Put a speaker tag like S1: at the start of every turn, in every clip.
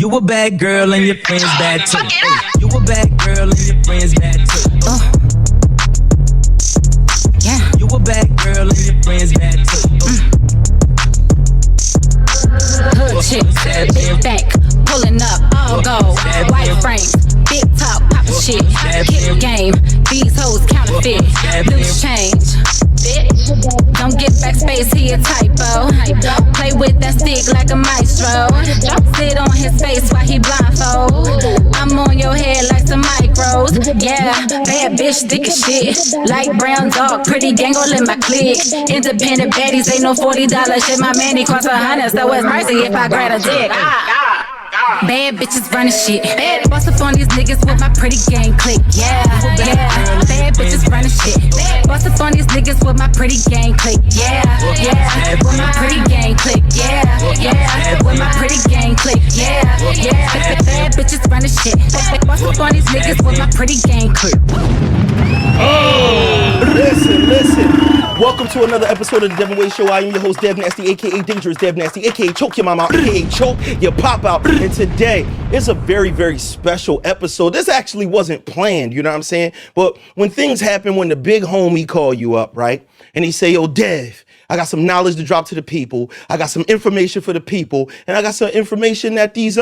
S1: You a bad girl and your friends bad too. You a bad girl and your friends bad too. Yeah. You a bad girl and your friends bad too.
S2: Hood chick, big back, pulling up, all gold, white frames, big top, poppin' shit, hit game, these hoes counterfeit, loose change. Bitch, don't get backspace, he a typo. Play with that stick like a maestro. Sit on his face while he blindfold. I'm on your head like some micros. Yeah, bad bitch, thick as shit. Light brown dog, pretty gang all in my clique. Independent baddies, ain't no $40 shit. My man, he costs $100, so it's mercy if I grab a dick. Bad bitches running shit. Bad bust up on these niggas with my pretty gang click. Yeah, yeah. Bad bitches running shit. Bust up on these niggas with my pretty gang click. Yeah, yeah. With my pretty gang click. Yeah, yeah. With my pretty gang click. Yeah, yeah. Bad bitches running shit. Bust up on these niggas with my pretty gang click.
S3: Oh, listen. Welcome to another episode of the Devinwade Show. I am your host, Dev Nasty, aka Dangerous Dev Nasty, aka Choke Your Mama, aka Choke Your Pop Out. And today is a very, very special episode. This actually wasn't planned, you know what I'm saying? But when things happen, when the big homie call you up, right? And he say, yo, Dev, I got some knowledge to drop to the people. I got some information for the people. And I got some information that these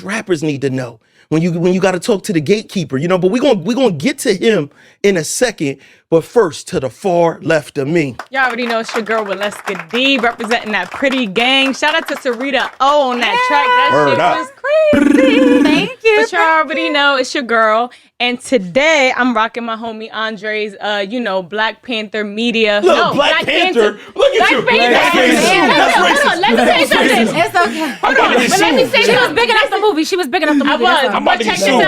S3: rappers need to know. When you got to talk to the gatekeeper, you know, but we're gonna get to him in a second. But first, to the far left of me.
S4: Y'all already know it's your girl Walesca D representing that pretty gang. Shout out to Sarita O on that track. That shit was crazy.
S2: Thank you.
S4: But y'all already know it's your girl. And today I'm rocking my homie Andre's, Black Panther media.
S3: Look, Black Panther. Look at you. Black Panther.
S4: Hold on. Let me say something.
S2: It's okay.
S4: Hold on. But let me say
S2: She was big enough the movie. She was big enough the movie.
S4: I was. But check this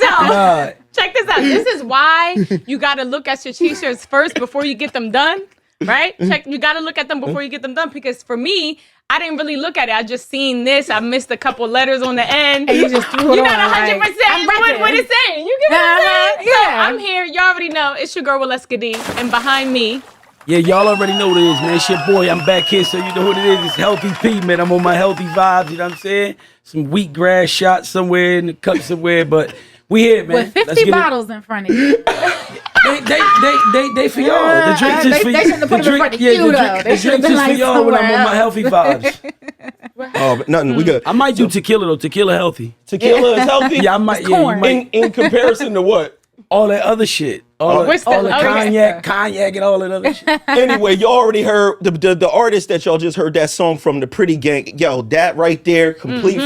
S4: out. Check this out. This is why you got to look at your t-shirts first before you get them done, right? You got to look at them before you get them done, because for me, I didn't really look at it. I just seen this. I missed a couple letters on the end.
S2: And you just threw it
S4: You're
S2: on.
S4: not 100% what it's saying. You get what I'm saying? Yeah. So I'm here. Y'all already know. It's your girl Walesca D. And behind me.
S5: Yeah, y'all already know what it is, man. It's your boy. I'm back here, so you know what it is. It's Healthy P, man. I'm on my healthy vibes, you know what I'm saying? Some wheatgrass shots somewhere in the cup somewhere, but we here, man.
S2: With 50 bottles in front of you.
S5: They for y'all. The drinks is for you.
S2: They shouldn't have put them in front of you, though.
S5: The drinks is for y'all when I'm on my healthy vibes.
S3: Oh, but nothing. We good.
S5: I might do tequila, though. Tequila healthy.
S3: Tequila is healthy?
S5: Yeah, I might. Yeah,
S3: in comparison to what?
S5: All that other shit. All the cognac and all that other shit.
S3: Anyway, you already heard the artist that y'all just heard that song from, the Pretty Gang. Yo, that right there, complete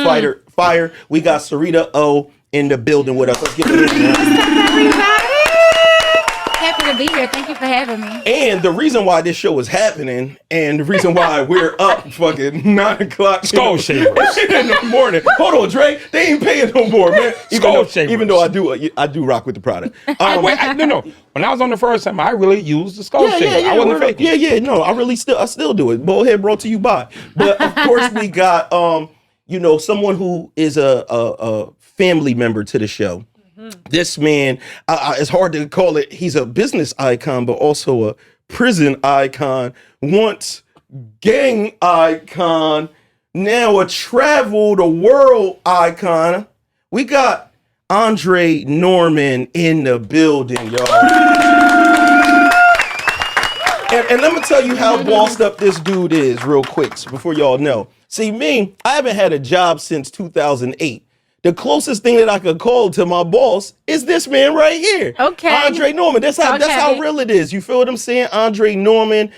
S3: fire. We got Sarita O in the building with us. Let's give it a
S2: Everybody. Happy to be here. Thank you for having me.
S3: And the reason why this show is happening, and the reason why we're up fucking 9 o'clock
S6: Skull shavers
S3: in the morning. Hold on, Dre. They ain't paying no more, man. Even though I do rock with the product.
S6: No. When I was on the first time, I really used the skull shaver. I wasn't faking.
S3: Yeah. No, I still do it. Bullhead brought to you by. But of course, we got someone who is a family member to the show. This man, it's hard to call it. He's a business icon, but also a prison icon. Once gang icon, now a travel the world icon. We got Andre Norman in the building, y'all. And let me tell you how bossed up this dude is real quick before y'all know. See, me, I haven't had a job since 2008. The closest thing that I could call to my boss is this man right here.
S4: Okay.
S3: Andre Norman. That's how real it is. You feel what I'm saying? Andre Norman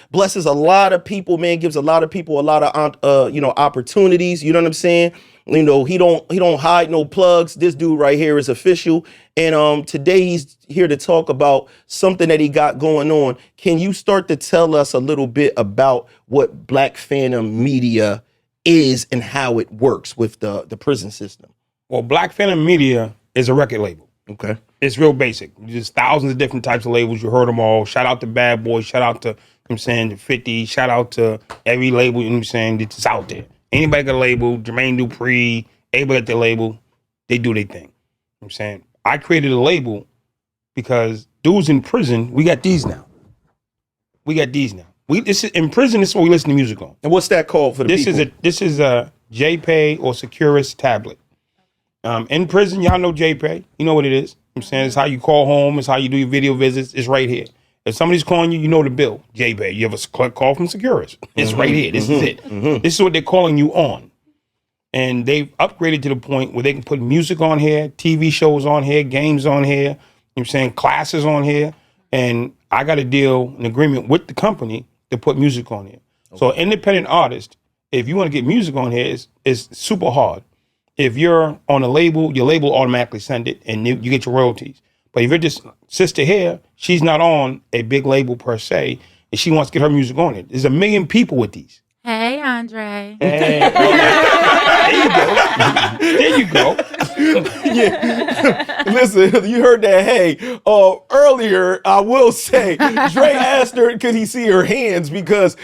S3: blesses a lot of people, man, gives a lot of people a lot of opportunities. You know what I'm saying? You know, he don't hide no plugs. This dude right here is official. And today he's here to talk about something that he got going on. Can you start to tell us a little bit about what Black Phantom Media is and how it works with the prison system?
S6: Well, Black Phantom Media is a record label.
S3: Okay.
S6: It's real basic. There's thousands of different types of labels. You heard them all. Shout out to Bad Boy. Shout out to, the 50. Shout out to every label, that's out there. Anybody got a label, Jermaine Dupri, able at the label, they do their thing. I created a label because dudes in prison, we got these now. In prison, this is what we listen to music on.
S3: And what's that called for the people?
S6: This is JPay or Securus tablet. In prison, y'all know JPay. You know what it is. I'm saying it's how you call home. It's how you do your video visits. It's right here. If somebody's calling you, you know the bill. JPay. You have a call from Securus. It's right here. This is it. This is what they're calling you on. And they've upgraded to the point where they can put music on here, TV shows on here, games on here, you know what I'm saying, classes on here. And I got a deal, an agreement with the company to put music on here. Okay. So independent artist, if you want to get music on here, it's super hard. If you're on a label, your label automatically send it and you get your royalties. But if you're just sister here, she's not on a big label per se, and she wants to get her music on it. There's 1 million people with these.
S2: Hey, Andre.
S6: Hey. There you go.
S3: Yeah. Listen, you heard that. Hey, earlier, I will say, Dre asked her, could he see her hands? Because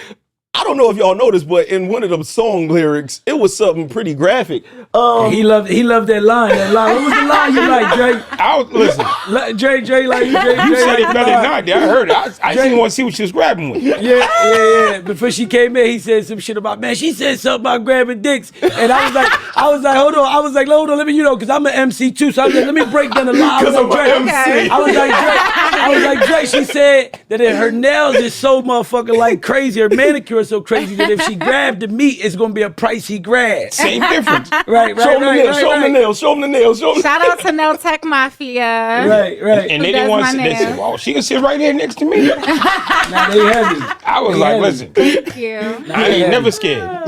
S3: I don't know if y'all noticed, but in one of them song lyrics, it was something pretty graphic.
S5: He loved that line. What was the line you like, Dre?
S6: Listen.
S5: Dre, like
S6: You said it better than I did. I heard it. I just didn't want to see what she was grabbing with.
S5: Yeah. Before she came in, he said some shit about, man, she said something about grabbing dicks. And I was like, hold on, let me, because I'm an MC too. So I was like, let me break down the line.
S3: Because I'm an MC.
S5: I was like, Dre, she said that her nails is so motherfucking like crazy. Her manicure is so crazy that if she grabbed the meat, it's going to be a pricey grab.
S6: Same difference.
S5: Right.
S3: Show them the nails.
S2: Shout out to Nail Tech Mafia.
S5: Right.
S6: And they didn't want to sit. They said, "Wow, she can sit right here next to me."
S5: Now they heavy.
S6: I was like, "Listen,
S2: Thank you.
S6: I ain't never scared."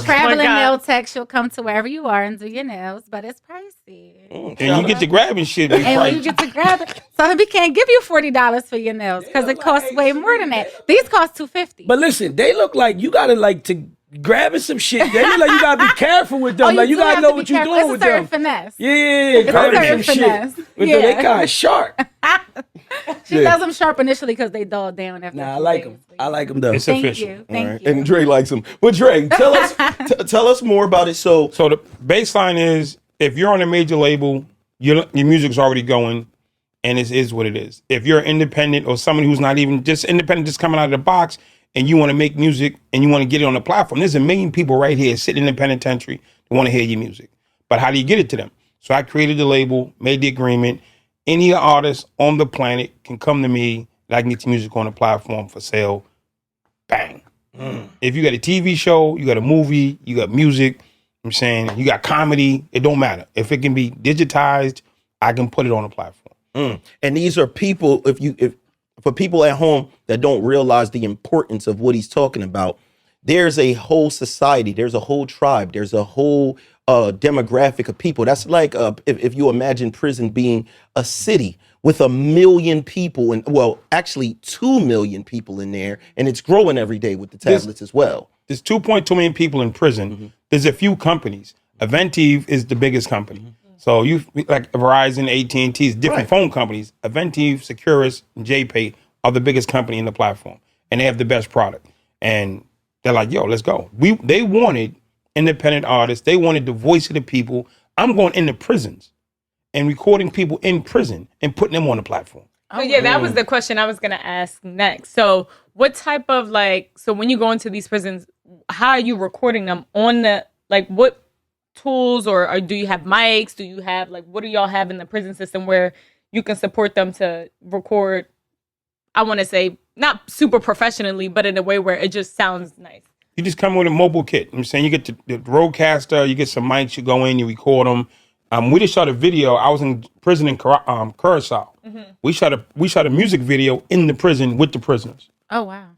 S2: Traveling
S4: God.
S2: nail tech, she'll come to wherever you are and do your nails, but it's pricey.
S6: And you get to grabbing shit.
S2: And when you get to grab it, so we can't give you $40 for your nails because it costs way more than that. These cost $250.
S5: But listen, they look like you gotta like to grabbing some shit. They look like you gotta be careful with them. Like you gotta know what you're doing with them.
S2: It's a certain finesse.
S5: Yeah, grabbing some
S2: finesse.
S5: shit. With them, they kind of sharp.
S2: She does them sharp initially because they dull down after.
S5: Nah, I like them. I like them though.
S6: It's
S2: Thank
S6: official.
S2: you. Thank you.
S3: And Dre likes them. But Dre, tell us more about it. So
S6: the baseline is, if you're on a major label, your music's already going, and it is what it is. If you're independent or somebody who's not even just independent, just coming out of the box, and you want to make music and you want to get it on the platform, there's 1 million people right here sitting in the penitentiary that want to hear your music. But how do you get it to them? So I created the label, made the agreement. Any artist on the planet can come to me and I can get your music on the platform for sale. Bang. If you got a TV show, you got a movie, you got music, I'm saying, you got comedy, it don't matter. If it can be digitized, I can put it on the platform.
S3: And these are people, if for people at home that don't realize the importance of what he's talking about, there's a whole society, there's a whole tribe, there's a whole demographic of people. That's like if you imagine prison being a city with 1 million people, and well, actually 2 million people in there, and it's growing every day with the tablets as well.
S6: There's 2.2 million people in prison. There's a few companies. Aventive is the biggest company. So you like Verizon, AT&T's, different phone companies. Aventive, Securus, and JPay are the biggest company in the platform, and they have the best product. And they're like, "Yo, let's go." They wanted independent artists. They wanted the voice of the people. I'm going into prisons and recording people in prison and putting them on the platform.
S4: So yeah, that was the question I was gonna ask next. So what type of so when you go into these prisons, how are you recording them on what tools or do you have mics? Do you have what do y'all have in the prison system where you can support them to record? I want to say not super professionally, but in a way where it just sounds nice.
S6: You just come with a mobile kit. I'm saying you get the roadcaster, you get some mics, you go in, you record them. We just shot a video. I was in prison in Curacao. We shot a music video in the prison with the prisoners.
S2: Oh wow.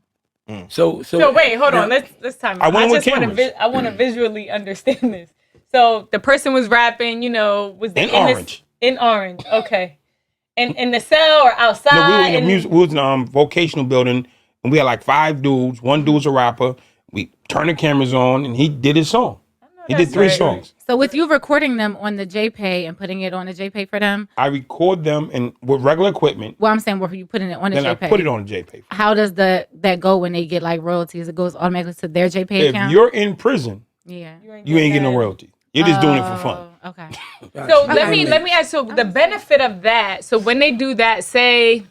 S6: So
S4: wait, hold on. Let's time.
S6: I want
S4: to visually understand this. So the person was rapping, was in orange. Okay. In the cell or outside?
S6: No, we was in a vocational building, and we had like 5 dudes. One dude was a rapper. We turned the cameras on, and he did his song. He did 3 songs.
S2: So with you recording them on the JPay and putting it on the JPay for them?
S6: I record them with regular equipment.
S2: Well, I'm saying, were you putting it on the JPay?
S6: Then I put it on the JPay.
S2: How does that go when they get royalties? It goes automatically to their JPay account?
S6: If you're in prison,
S2: you
S6: ain't getting no royalty. You're just doing it for fun.
S2: Okay.
S4: So let me ask. So the benefit of that. So when they do that, say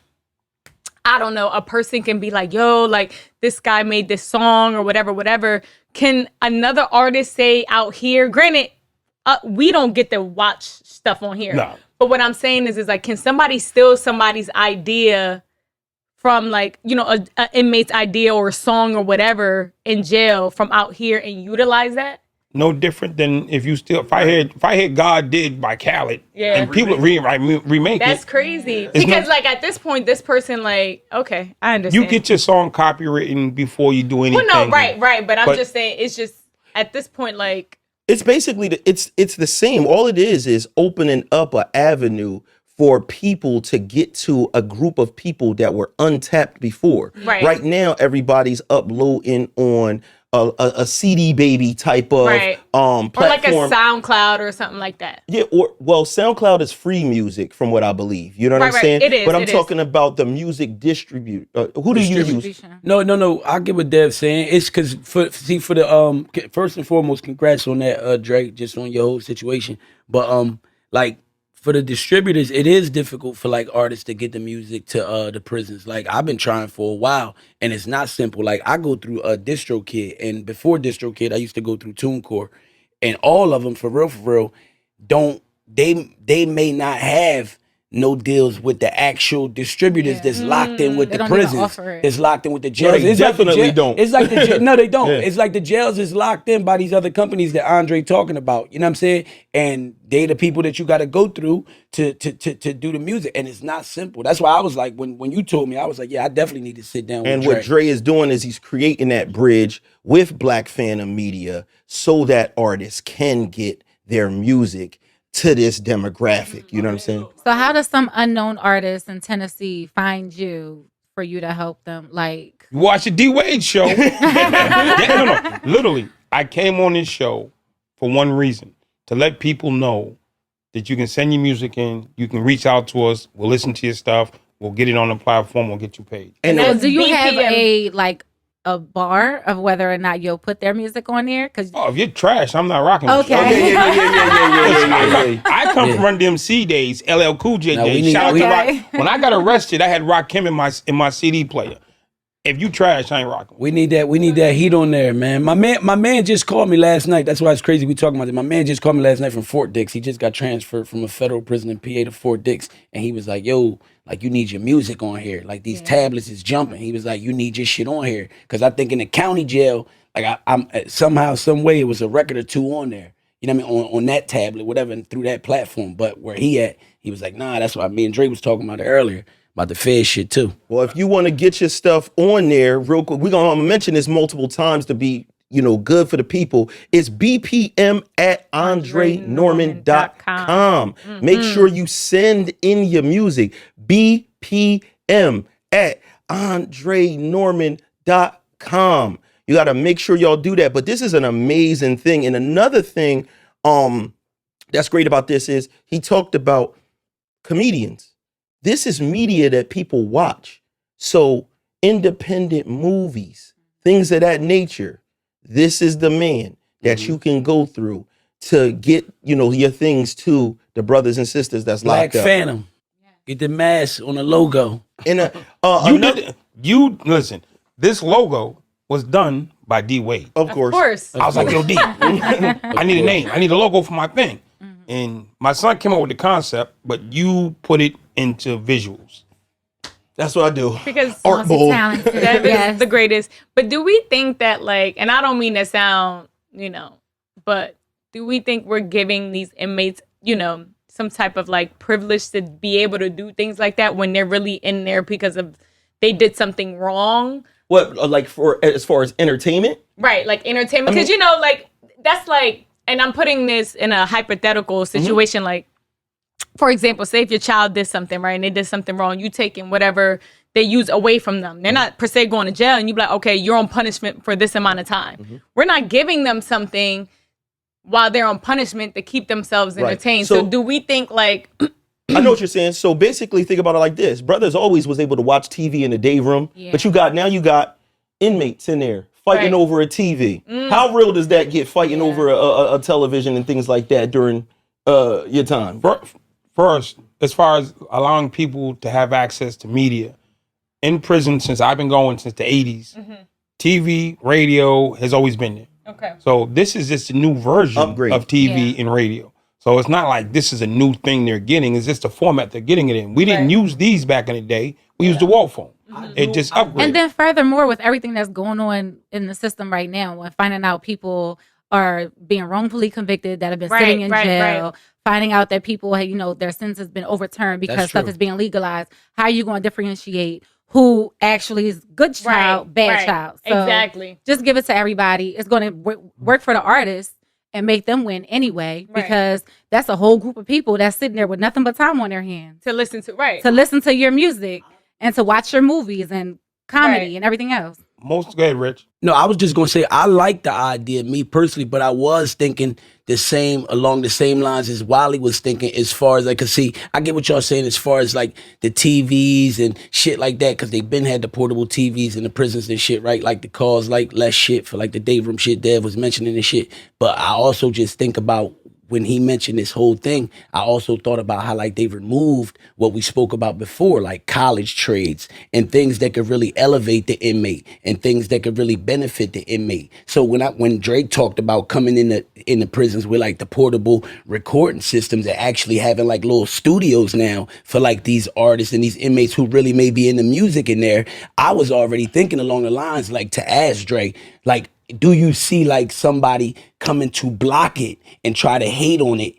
S4: I don't know, a person can be like, yo, like this guy made this song or whatever. Can another artist say out here, granted, we don't get to watch stuff on here.
S6: No.
S4: But what I'm saying is like, can somebody steal somebody's idea from like, you know, a inmate's idea or a song or whatever in jail from out here and utilize that?
S6: No different than if I heard God Did by Khaled,
S4: Yeah.
S6: and people remake
S4: That's
S6: it.
S4: crazy. Because like at this point, this person like, okay, I understand.
S6: You get your song copywritten before you do anything.
S4: Well, no, right. But I'm just saying, it's just at this point, like,
S3: It's basically it's the same. All it is opening up an avenue for people to get to a group of people that were untapped before.
S4: Right.
S3: Right now, everybody's uploading on a CD baby type of platform.
S4: or like a SoundCloud or something like that.
S3: Yeah, well, SoundCloud is free music from what I believe. You know what I'm saying?
S4: It is.
S3: But I'm talking about the music distribute. Who do you use?
S5: No. I get what Dev's saying. It's because for the first and foremost, congrats on that, Drake, just on your whole situation. But like for the distributors, it is difficult for like artists to get the music to the prisons. Like I've been trying for a while, and it's not simple. Like I go through DistroKid, and before DistroKid, I used to go through TuneCore, and all of them for real, don't they may not have no deals with the actual distributors that's locked in with the prisons. That's locked in with the jails.
S3: They definitely don't.
S5: It's like no, they don't.
S3: Yeah.
S5: It's like the jails is locked in by these other companies that Andre talking about. You know what I'm saying? And they the people that you got to go through to do the music, and it's not simple. That's why I was like, when you told me, I was like, yeah, I definitely need to sit down.
S3: And
S5: with
S3: what Dre is doing is he's creating that bridge with Black Phantom Media so that artists can get their music to this demographic. You know what I'm saying?
S2: So how does some unknown artist in Tennessee find you for you to help them? Like,
S6: You watch the D-Wade Show. No. Literally, I came on this show for one reason, to let people know that you can send your music in, you can reach out to us, we'll listen to your stuff, we'll get it on the platform, we'll get you paid.
S3: And
S2: so
S4: that's
S2: do you have
S4: BPM.
S2: a bar of whether or not you'll put their music on there? Because
S6: Oh, if you're trash, I'm not rocking with you.
S2: Okay.
S3: yeah.
S6: I come from Run DMC days, LL Cool J
S5: No, we
S6: days.
S5: need-
S6: Shout out
S5: we-
S6: to Rock. When I got arrested, I had Rakim in my CD player. If you trash, I ain't rocking.
S5: We need that heat on there, man. My man just called me last night. That's why it's crazy we talking about it. My man just called me last night from Fort Dix. He just got transferred from a federal prison in PA to Fort Dix. And he was like, yo, like you need your music on here. Like these tablets is jumping. He was like, you need your shit on here. Cause I think in the county jail, like I'm somehow, some way it was a record or two on there. You know what I mean? On that tablet, whatever, and through that platform. But where he at, he was like, nah, that's why me and Dre was talking about it earlier. About the Fed shit too.
S3: Well, if you want to get your stuff on there real quick, we're going to mention this multiple times to be, good for the people. It's BPM at AndreNorman.com. Make sure you send in your music. BPM at AndreNorman.com. You got to make sure y'all do that. But this is an amazing thing. And another thing that's great about this is he talked about comedians. This is media that people watch. So independent movies, things of that nature. This is the man that you can go through to get, your things to the brothers and sisters that's
S5: Black
S3: locked up.
S5: Phantom. Get the mask on the logo.
S3: And
S6: Listen, this logo was done by D-Wade.
S3: of
S4: Of
S3: course.
S4: course.
S6: I was like, yo, D, I need a name. I need a logo for my thing. And my son came up with the concept, but you put it into visuals.
S3: That's what I do.
S4: Because
S3: Art bowl.
S4: that is the greatest. But do we think that and I don't mean to sound, but do we think we're giving these inmates, some type of privilege to be able to do things like that when they're really in there because of they did something wrong?
S3: What, for as far as entertainment?
S4: Right, like entertainment. Because, that's and I'm putting this in a hypothetical situation, for example, say if your child did something, right, and they did something wrong, you taking whatever they use away from them. They're not per se going to jail, and you be like, okay, you're on punishment for this amount of time. We're not giving them something while they're on punishment to keep themselves entertained.
S3: So-
S4: So do we think
S3: I know what you're saying. So basically think about it like this. Brothers always was able to watch TV in the day room, but you got inmates in there fighting
S4: Right.
S3: over a TV. How real does that get, fighting over a television and things like that during your time?
S6: First, as far as allowing people to have access to media, in prison since I've been going since the 80s. TV, radio has always been there.
S4: Okay.
S6: So this is just a new version
S3: Upgrade.
S6: of TV and radio. So it's not like this is a new thing they're getting. It's just the format they're getting it in. We didn't use these back in the day. We used the wall phone. It just upgraded.
S2: And then furthermore, with everything that's going on in the system right now, and finding out people are being wrongfully convicted that have been sitting in jail, finding out that people, their sentence has been overturned because stuff is being legalized. How are you going to differentiate who actually is good child, bad child? So
S4: exactly.
S2: Just give it to everybody. It's going to work for the artists and make them win anyway, because that's a whole group of people that's sitting there with nothing but time on their hands
S4: to listen to
S2: your music and to watch your movies and comedy and everything else.
S6: Go ahead, Rich.
S5: No, I was just gonna say I like the idea, me personally, but I was thinking along the same lines as Wally was thinking, as far as I could see. I get what y'all saying as far as like the TVs and shit like that, because they've been had the portable TVs in the prisons and shit, right? Like the cause like less shit for like the day room shit Dev was mentioning and shit. But I also just think about when he mentioned this whole thing, I also thought about how like they removed what we spoke about before, like college trades and things that could really elevate the inmate and things that could really benefit the inmate. So when Drake talked about coming in the prisons with like the portable recording systems and actually having like little studios now for like these artists and these inmates who really may be into music in there, I was already thinking along the lines like to ask Drake, like, do you see like somebody coming to block it and try to hate on it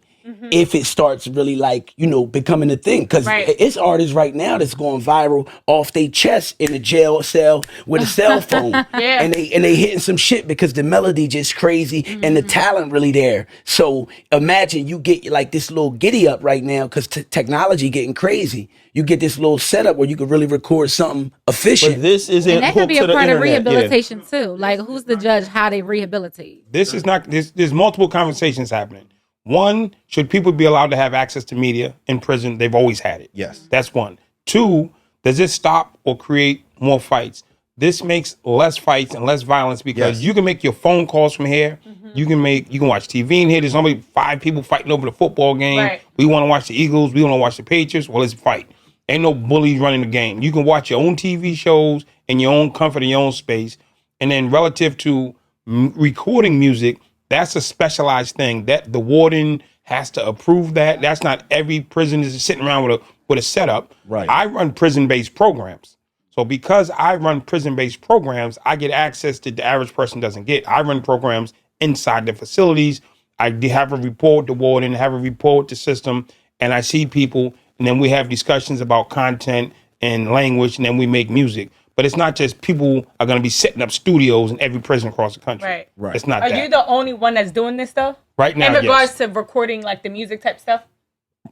S5: if it starts really like, becoming a thing? Because it's artists right now that's going viral off their chest in a jail cell with a cell phone. And they hitting some shit because the melody just crazy and the talent really there. So imagine you get like this little giddy up right now because technology getting crazy. You get this little setup where you could really record something efficient.
S3: But this isn't
S2: and that could be a part of
S3: internet.
S2: rehabilitation too. Like, who's the judge how they rehabilitate?
S6: This is not. There's multiple conversations happening. One, should people be allowed to have access to media in prison? They've always had it.
S3: Yes.
S6: That's one. Two, does this stop or create more fights? This makes less fights and less violence because you can make your phone calls from here. You can watch TV in here. There's only 5 people fighting over the football game. We want to watch the Eagles. We want to watch the Patriots. Well, let's fight. Ain't no bullies running the game. You can watch your own TV shows in your own comfort, in your own space. And then relative to recording music, that's a specialized thing. That the warden has to approve that. That's not every prison is sitting around with a setup.
S3: Right.
S6: I run prison-based programs. So because I run prison-based programs, I get access that the average person doesn't get. I run programs inside the facilities. I have a report to warden, have a report to system, and I see people, and then we have discussions about content and language, and then we make music. But it's not just people are going to be setting up studios in every prison across the country.
S4: Right.
S6: It's not
S4: Are
S6: that.
S4: you the only one that's doing this stuff?
S6: Right now,
S4: in regards
S6: yes.
S4: to recording like the music type stuff?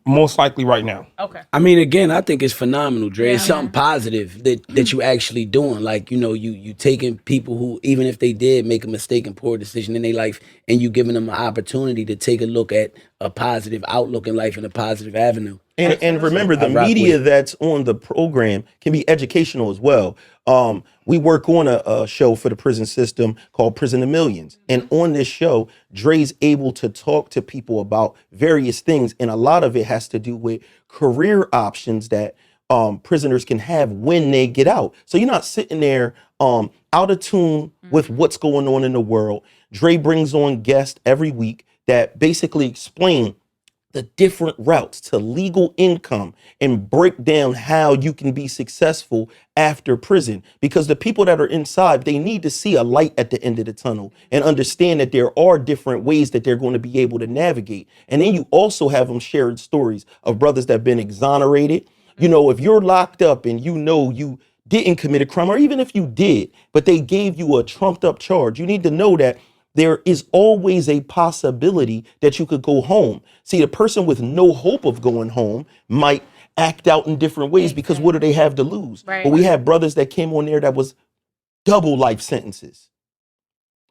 S6: Most likely right now.
S4: Okay.
S5: I mean, again, I think it's phenomenal, Dre. It's something positive that you actually doing. Like, you taking people who, even if they did make a mistake and poor decision in their life, and you giving them an opportunity to take a look at a positive outlook in life and a positive avenue.
S3: And remember, the media that's on the program can be educational as well. We work on a show for the prison system called Prison of Millions. And on this show, Dre's able to talk to people about various things. And a lot of it has to do with career options that prisoners can have when they get out. So you're not sitting there out of tune with what's going on in the world. Dre brings on guests every week that basically explain the different routes to legal income and break down how you can be successful after prison. Because the people that are inside, they need to see a light at the end of the tunnel and understand that there are different ways that they're going to be able to navigate. And then you also have them sharing stories of brothers that have been exonerated. If you're locked up and you didn't commit a crime, or even if you did, but they gave you a trumped up charge, you need to know that there is always a possibility that you could go home. See, the person with no hope of going home might act out in different ways because what do they have to lose?
S4: Right.
S3: But we have brothers that came on there that was double life sentences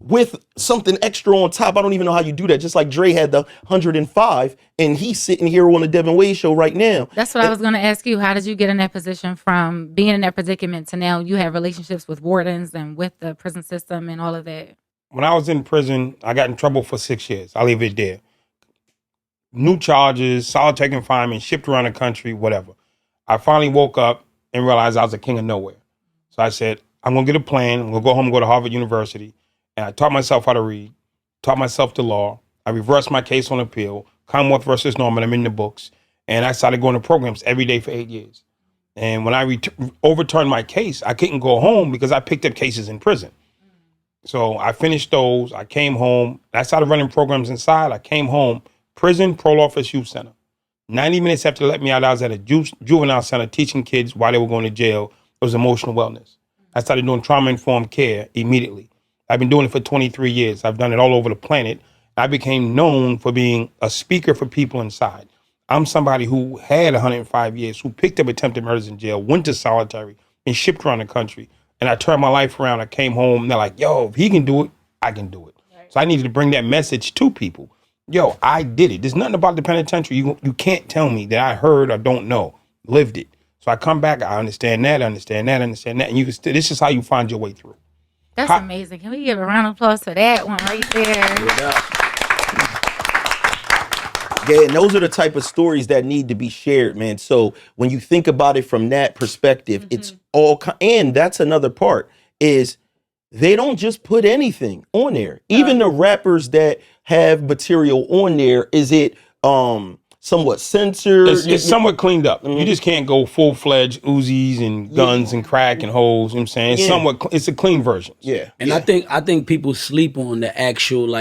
S3: with something extra on top. I don't even know how you do that. Just like Dre had the 105 and he's sitting here on the Devinwade Show right now.
S2: That's what I was going to ask you. How did you get in that position from being in that predicament to now you have relationships with wardens and with the prison system and all of that?
S6: When I was in prison, I got in trouble for 6 years. I'll leave it there. New charges, solitary confinement, shipped around the country, whatever. I finally woke up and realized I was a king of nowhere. So I said, I'm going to get a plan. I'm going to go home and go to Harvard University. And I taught myself how to read, taught myself the law. I reversed my case on appeal, Commonwealth versus Norman. I'm in the books. And I started going to programs every day for 8 years. And when I overturned my case, I couldn't go home because I picked up cases in prison. So I finished those. I came home. I started running programs inside. I came home, prison, parole office, youth center. 90 minutes after they let me out, I was at a juvenile center teaching kids while they were going to jail. It was emotional wellness. I started doing trauma-informed care immediately. I've been doing it for 23 years. I've done it all over the planet. I became known for being a speaker for people inside. I'm somebody who had 105 years, who picked up attempted murders in jail, went to solitary, and shipped around the country. And I turned my life around. I came home, and they're like, yo, if he can do it, I can do it. Right. So I needed to bring that message to people. Yo, I did it. There's nothing about the penitentiary. You can't tell me that I heard or don't know. Lived it. So I come back, I understand that. And you can this is how you find your way through.
S2: That's amazing. Can we give a round of applause for that one right there?
S3: Yeah, and those are the type of stories that need to be shared, man. So when you think about it from that perspective, it's all, and that's another part, is they don't just put anything on there. Even the rappers that have material on there, is it somewhat censored?
S6: It's somewhat cleaned up. You just can't go full-fledged Uzis and guns and crack and hoes. You know what I'm saying? It's somewhat, it's a clean version.
S3: Yeah.
S5: And I think people sleep on the actual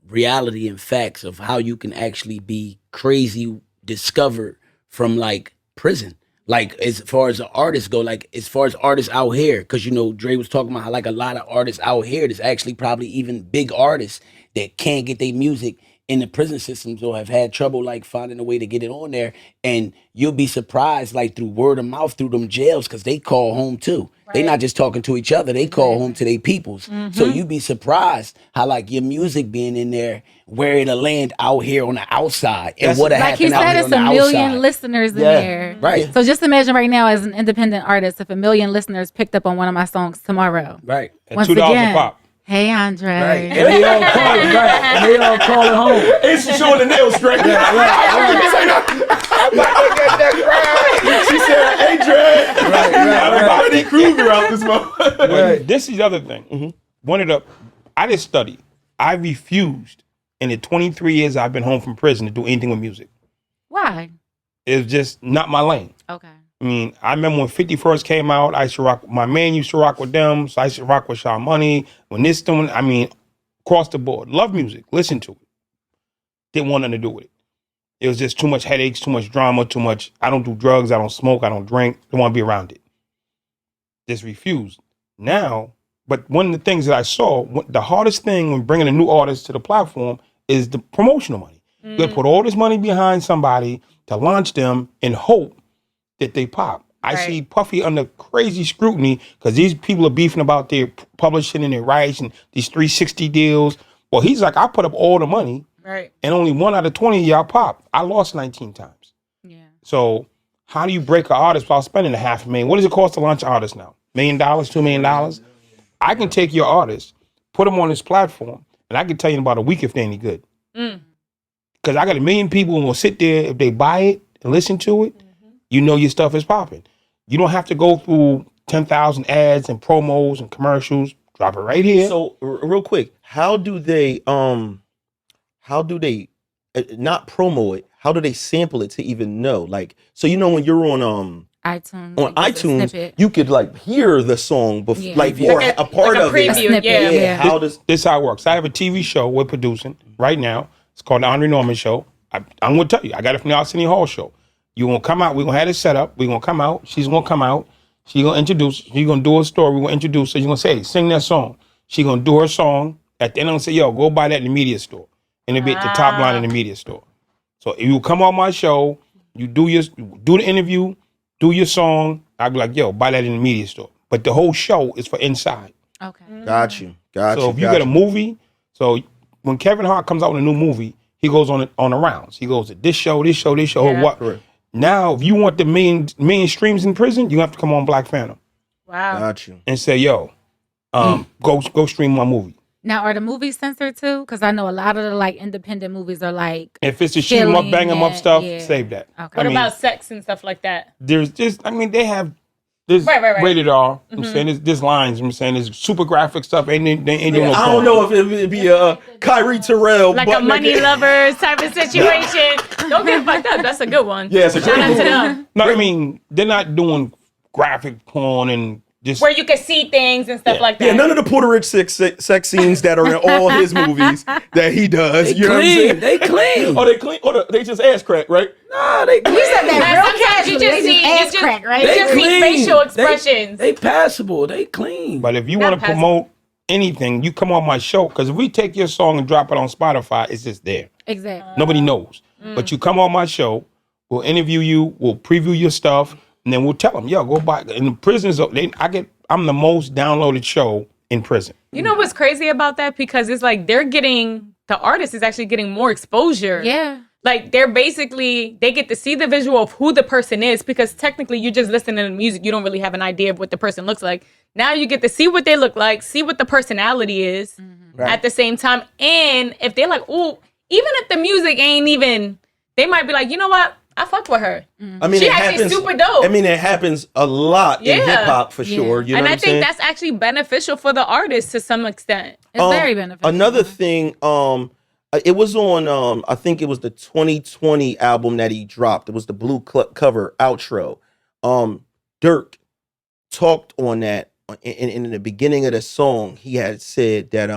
S5: reality and facts of how you can actually be crazy discovered from like prison. Like as far as the artists go, like as far as artists out here, because you know Dre was talking about how like a lot of artists out here, there's actually probably even big artists that can't get their music in the prison systems or have had trouble like finding a way to get it on there. And you'll be surprised like through word of mouth through them jails because they call home too. Right. They not just talking to each other, they call home to their peoples. So you'd be surprised how like your music being in there, where it'll land out here on the outside and what'll happen out here on the outside.
S2: Like he said, it's a million listeners in there.
S5: Right.
S2: So just imagine right now as an independent artist, if a million listeners picked up on one of my songs tomorrow.
S5: Right.
S6: At $2 a pop.
S2: Hey, Andre.
S5: Right. And they all calling, right. And they all calling home.
S3: It's showing the nails straight. She said, hey, Dre. I'm about to Kruger out this month.
S6: Right. This is the other thing. I just studied. I refused in the 23 years I've been home from prison to do anything with music.
S2: Why?
S6: It's just not my lane.
S2: Okay.
S6: I mean, I remember when 50 first came out, I used to rock, my man used to rock with them, so I used to rock with Shaw Money. When this doing, I mean, across the board, love music, listen to it. Didn't want nothing to do with it. It was just too much headaches, too much drama, too much, I don't do drugs, I don't smoke, I don't drink, don't want to be around it. Just refused. Now, but one of the things that I saw, the hardest thing when bringing a new artist to the platform is the promotional money. You put all this money behind somebody to launch them and hope that they pop. I see Puffy under crazy scrutiny because these people are beefing about their publishing and their rights and these 360 deals. Well, he's like, I put up all the money and only 1 out of 20 of y'all pop. I lost 19 times. Yeah. So how do you break an artist without spending $500,000? What does it cost to launch an artist now? $1 million, $2 million? I can take your artist, put them on this platform, and I can tell you in about a week if they're any good. Because I got 1 million people who will sit there, if they buy it and listen to it, you know your stuff is popping. You don't have to go through 10,000 ads and promos and commercials. Drop it right here.
S3: So real quick, how do they not promo it? How do they sample it to even know? Like, so you know when you're on iTunes, you could like hear the song before, like or a part of
S4: preview,
S3: it.
S6: How does this how it works? I have a TV show we're producing right now. It's called The Andre Norman Show. I'm going to tell you, I got it from the Arsenio Hall Show. You're going to come out. We're going to have it set up. We're going to come out. She's going to come out. She's going to introduce. She's going to do a story. We're going to introduce her. You're going to say, hey, sing that song. She's going to do her song. At the end, I'm going to say, yo, go buy that in the media store. And it'll be at the top line in the media store. So if you come on my show, you do the interview, do your song. I'll be like, yo, buy that in the media store. But the whole show is for inside.
S2: Okay.
S3: Got you.
S6: So if you get a movie, so when Kevin Hart comes out with a new movie, he goes on the rounds. He goes to this show, or what. Correct. Now, if you want the million streams in prison, you have to come on Black Phantom.
S4: Wow.
S3: Got you.
S6: And say, yo, go stream my movie.
S2: Now, are the movies censored too? Because I know a lot of the like independent movies are like.
S6: If it's the shoot 'em up, bang 'em up stuff, save that.
S2: Okay.
S4: What about sex and stuff like that?
S6: There's just, I mean, they have This
S4: Right.
S6: rated R. I'm saying this lines. I'm saying this super graphic stuff. Ain't doing no
S3: I don't know if it'd be a Kyrie Terrell.
S4: Like a money lovers type of situation. Don't get fucked up. That's a good one.
S3: Yeah, it's a
S4: Shout
S3: great
S4: out to
S3: movie.
S4: them.
S6: No, I mean they're not doing graphic porn and just.
S4: Where you can see things and stuff like that.
S3: Yeah, none of the Porta Rich sex scenes that are in all his movies that he does. You know what I'm saying?
S5: They clean.
S3: Oh, they clean. Oh, they just ass crack, right?
S5: Nah, they clean.
S2: You said that
S4: And
S2: real
S4: sometimes you
S2: casually.
S4: just see
S2: ass crack, right?
S4: You just see facial expressions.
S5: They passable. They clean.
S6: But if you
S4: Not
S6: want to promote anything, you come on my show. Because if we take your song and drop it on Spotify, it's just there.
S2: Exactly.
S6: Nobody knows. But you come on my show, we'll interview you, we'll preview your stuff, and then we'll tell them, yo, go buy. In the prisons, I'm the most downloaded show in prison.
S4: You know what's crazy about that? Because it's like the artist is actually getting more exposure.
S2: Yeah.
S4: Like they get to see the visual of who the person is, because technically you just listen to the music. You don't really have an idea of what the person looks like. Now you get to see what they look like, see what the personality is at the same time. And if they're like, ooh, even if the music ain't even, they might be like, you know what? I fuck with her.
S3: I mean,
S4: She
S3: it
S4: actually
S3: happens,
S4: super dope.
S3: I mean, it happens a lot in hip hop for sure. You know
S4: and
S3: what
S4: I
S3: I'm
S4: think
S3: saying?
S4: that's actually beneficial for the artist to some extent.
S2: It's very beneficial.
S3: Another thing, it was on, I think it was the 2020 album that he dropped. It was the blue cover outro. Dirk talked on that in the beginning of the song. He had said that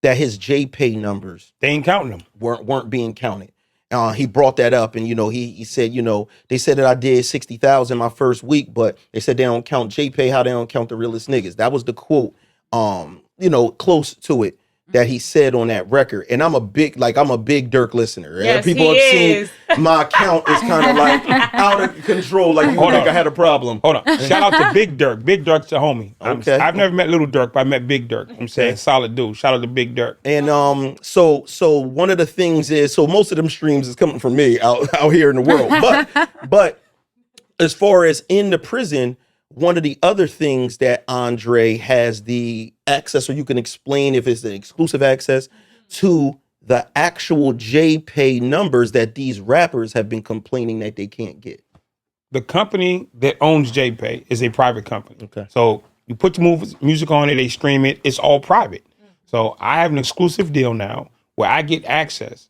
S3: that his JPay numbers
S6: They ain't counting them.
S3: weren't being counted. He brought that up, and he said, they said that I did 60,000 my first week, but they said they don't count JPay, how they don't count the realest niggas. That was the quote, close to it that he said on that record. And I'm a big Dirk listener.
S4: Yes,
S3: People
S4: he
S3: have
S4: is.
S3: seen my account is kind of like out of control. Like you
S6: Hold
S3: think
S6: on.
S3: I had a problem.
S6: Hold on. Shout out to Big Dirk. Big Dirk's a homie.
S3: Okay.
S6: I've never met Little Dirk, but I met Big Dirk. I'm saying solid dude. Shout out to Big Dirk.
S3: And so one of the things is, most of them streams is coming from me out here in the world. But as far as in the prison, one of the other things that Andre has the access, or you can explain if it's the exclusive access to the actual JPay numbers that these rappers have been complaining that they can't get.
S6: The company that owns JPay is a private company.
S3: Okay.
S6: So you put your music on it, they stream it. It's all private. So I have an exclusive deal now where I get access,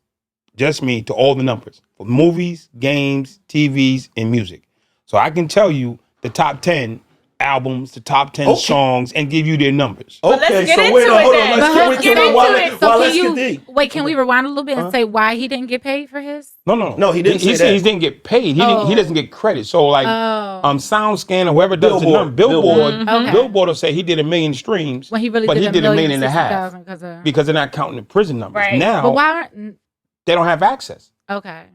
S6: just me, to all the numbers for movies, games, TVs, and music. So I can tell you the top 10 albums, the top 10 songs, and give you their numbers.
S4: let's
S3: Okay,
S4: get
S3: so
S4: into
S3: wait,
S4: it
S3: hold
S4: then.
S3: on. Let's
S4: Let's
S3: get
S4: get
S3: into
S4: into
S3: it.
S4: it. So
S2: Wait, can we rewind a little bit and say why he didn't get paid for his?
S6: No,
S3: he didn't say
S6: He said
S3: that.
S6: he didn't get paid. He doesn't get credit. So like, SoundScan or whoever does the number, Billboard,
S2: Okay.
S6: Billboard will say he did 1 million streams,
S2: When he really
S6: but
S2: did
S6: he did 1.5 million
S2: $1,060,000
S6: because they're not counting the prison numbers.
S4: Right.
S6: Now
S2: But why aren't?
S6: they don't have access.
S2: Okay.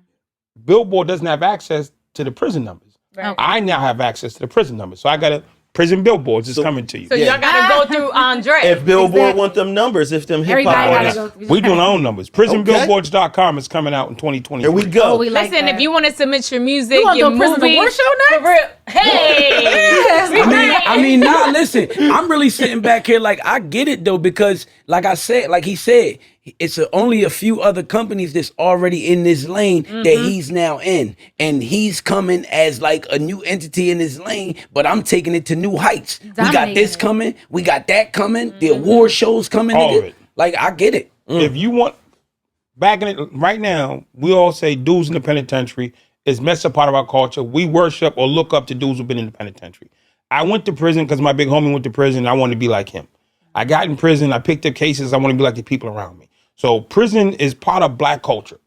S6: Billboard doesn't have access to the prison numbers.
S4: Right.
S6: I now have access to the prison numbers. So I got a prison billboards is coming to you.
S4: So y'all gotta go through Andre.
S3: If Billboard want them numbers, if them hip
S2: Everybody
S3: hop
S2: gotta
S3: artists.
S2: go.
S6: We doing our own numbers. Prisonbillboards.com is coming out in 2020.
S3: Here we go.
S2: Oh, we like
S4: Listen,
S2: that.
S4: if you want to submit your music,
S2: You wanna
S4: your
S2: do a Prison
S4: movie,
S2: Award show next?
S4: for real, hey,
S5: Nah, listen, I'm really sitting back here like I get it though, because like he said, it's only a few other companies that's already in this lane that he's now in. And he's coming as like a new entity in this lane, but I'm taking it to new heights. We got this coming, we got that coming, the award shows coming.
S6: All of it.
S5: Like, I get it.
S6: If you want, back in it, right now, we all say dudes in the penitentiary is messed up part of our culture. We worship or look up to dudes who've been in the penitentiary. I went to prison because my big homie went to prison. And I wanted to be like him. I got in prison. I picked up cases. I want to be like the people around me. So prison is part of black culture.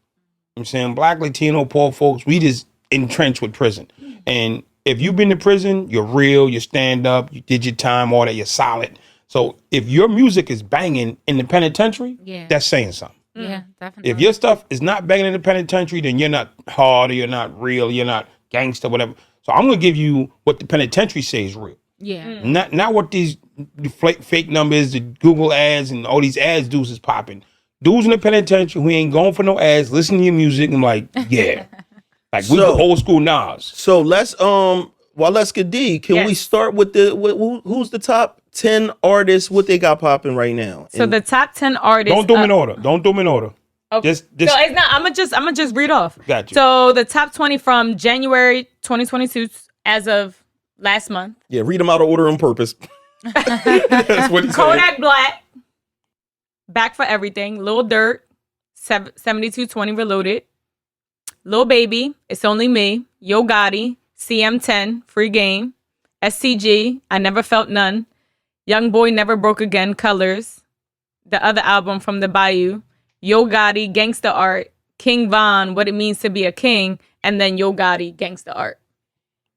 S6: I'm saying black, Latino, poor folks, we just entrenched with prison. And if you've been to prison, you're real, you stand up, you did your time, all that, you're solid. So if your music is banging in the penitentiary, that's saying something.
S2: Yeah, definitely.
S6: If your stuff is not banging in the penitentiary, then you're not hard, or you're not real, you're not gangster, whatever. So I'm gonna give you what the penitentiary says is real.
S2: Yeah.
S6: Not what these fake numbers, the Google ads, and all these ads dudes is popping. Dudes in the penitentiary who ain't going for no ads, listen to your music, and like, yeah. Like we
S3: So-
S6: the old school Nas.
S3: So let's Walesca D, can we start with who's the top 10 artists, what they got popping right now?
S4: So the top 10 artists.
S6: Don't do them in order. Don't do them in order.
S4: Okay.
S6: Just
S4: so it's not. I'm gonna just read off.
S6: Got you.
S4: So the top 20 from January 2022 as of last month.
S3: Yeah, read them out of order on purpose. That's what he said.
S4: Kodak Black, Back for Everything, Lil Durk, 7220 Reloaded, Lil Baby, It's Only Me, Yo Gotti, CM10, Free Game, SCG, I Never Felt None, Young Boy Never Broke Again, Colors, the other album from the Bayou, Yo Gotti, Gangsta Art, King Von, What It Means to Be a King, and then Yo Gotti, Gangsta Art.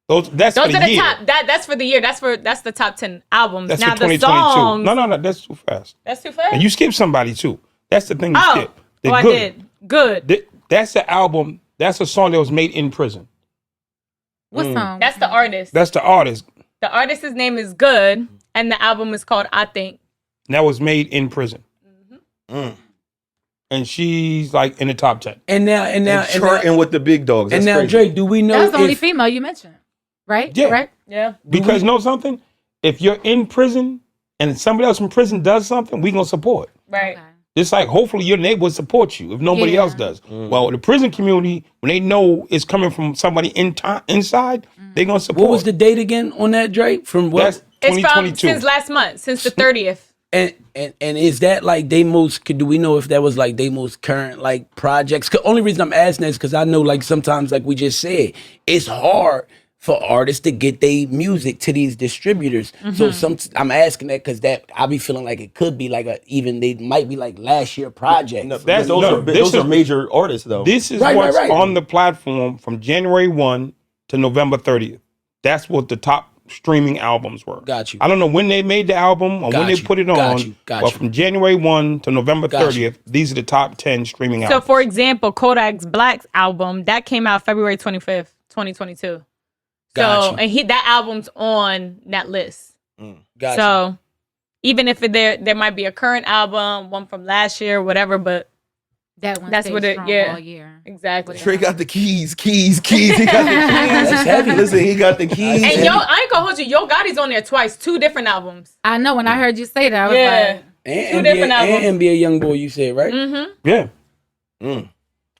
S6: Those
S4: are
S6: for the
S4: the
S6: year.
S4: top. That's for the year. That's the top 10 albums.
S6: That's
S4: now
S6: for 2022.
S4: the songs.
S6: No, that's too fast.
S4: That's too fast.
S6: And you skipped somebody too. That's the thing you skip.
S4: I did. Good.
S6: That's the album. That's a song that was made in prison.
S2: What song?
S4: That's the artist.
S6: That's the artist.
S4: The artist's name is Good, and the album is called I Think.
S6: That was made in prison. And she's like in the top 10.
S5: And now
S3: Charting with the big dogs. That's
S5: and now
S3: crazy.
S5: Drake, do we know
S2: That was the only
S5: if
S2: female you mentioned, right?
S6: Yeah.
S2: Right?
S4: Yeah.
S6: Because know something? If you're in prison and somebody else in prison does something, we gonna support.
S4: Right.
S2: Okay.
S6: Just like hopefully your neighbor will support you if nobody
S2: Yeah.
S6: else does. Well, the prison community, when they know it's coming from somebody inside, they gonna support.
S5: what was the date again on that, Drake? From what?
S6: That's
S4: It's from
S6: 2022.
S4: since last month, since the 30th.
S5: And is that like they most? Do we know if that was like they most current like projects? 'Cause only reason I'm asking that is because I know like sometimes like we just said, it's hard for artists to get their music to these distributors. So I'm asking that because that I be feeling like it could be like even they might be like last year projects.
S3: No,
S6: That's-
S3: those
S6: no,
S3: are
S6: this is-
S3: major artists though.
S6: This is
S5: Right,
S6: what's
S5: right.
S6: on the platform from January 1 to November 30th. That's what the top streaming albums were.
S5: Got you.
S6: I don't know when they made the album or
S5: Got
S6: when they
S5: you.
S6: put it
S5: Got
S6: on.
S5: you. Got
S6: but
S5: you.
S6: from January 1 to November
S5: Got
S6: 30th, these are the top 10 streaming
S4: So,
S6: albums.
S4: for example, Kodak's Black's album, that came out February 25th, 2022.
S5: Got
S4: So,
S5: you.
S4: and that album's on that list.
S5: Got
S4: So, even if there might be a current album, one from last year, whatever, but
S2: That one
S4: That's
S2: stayed
S4: what it-
S2: strong
S4: yeah.
S2: all year.
S4: exactly.
S3: Trey got the keys. He got the keys.
S5: That's heavy.
S3: Listen, he got the keys.
S4: And I ain't gonna hold you. Yo Gotti's on there twice, 2 different albums.
S2: I know when I heard you say that, I was
S4: Yeah.
S2: like,
S5: And
S4: Two different albums.
S5: And NBA Young Boy, you said right?
S6: yeah.
S3: Mm.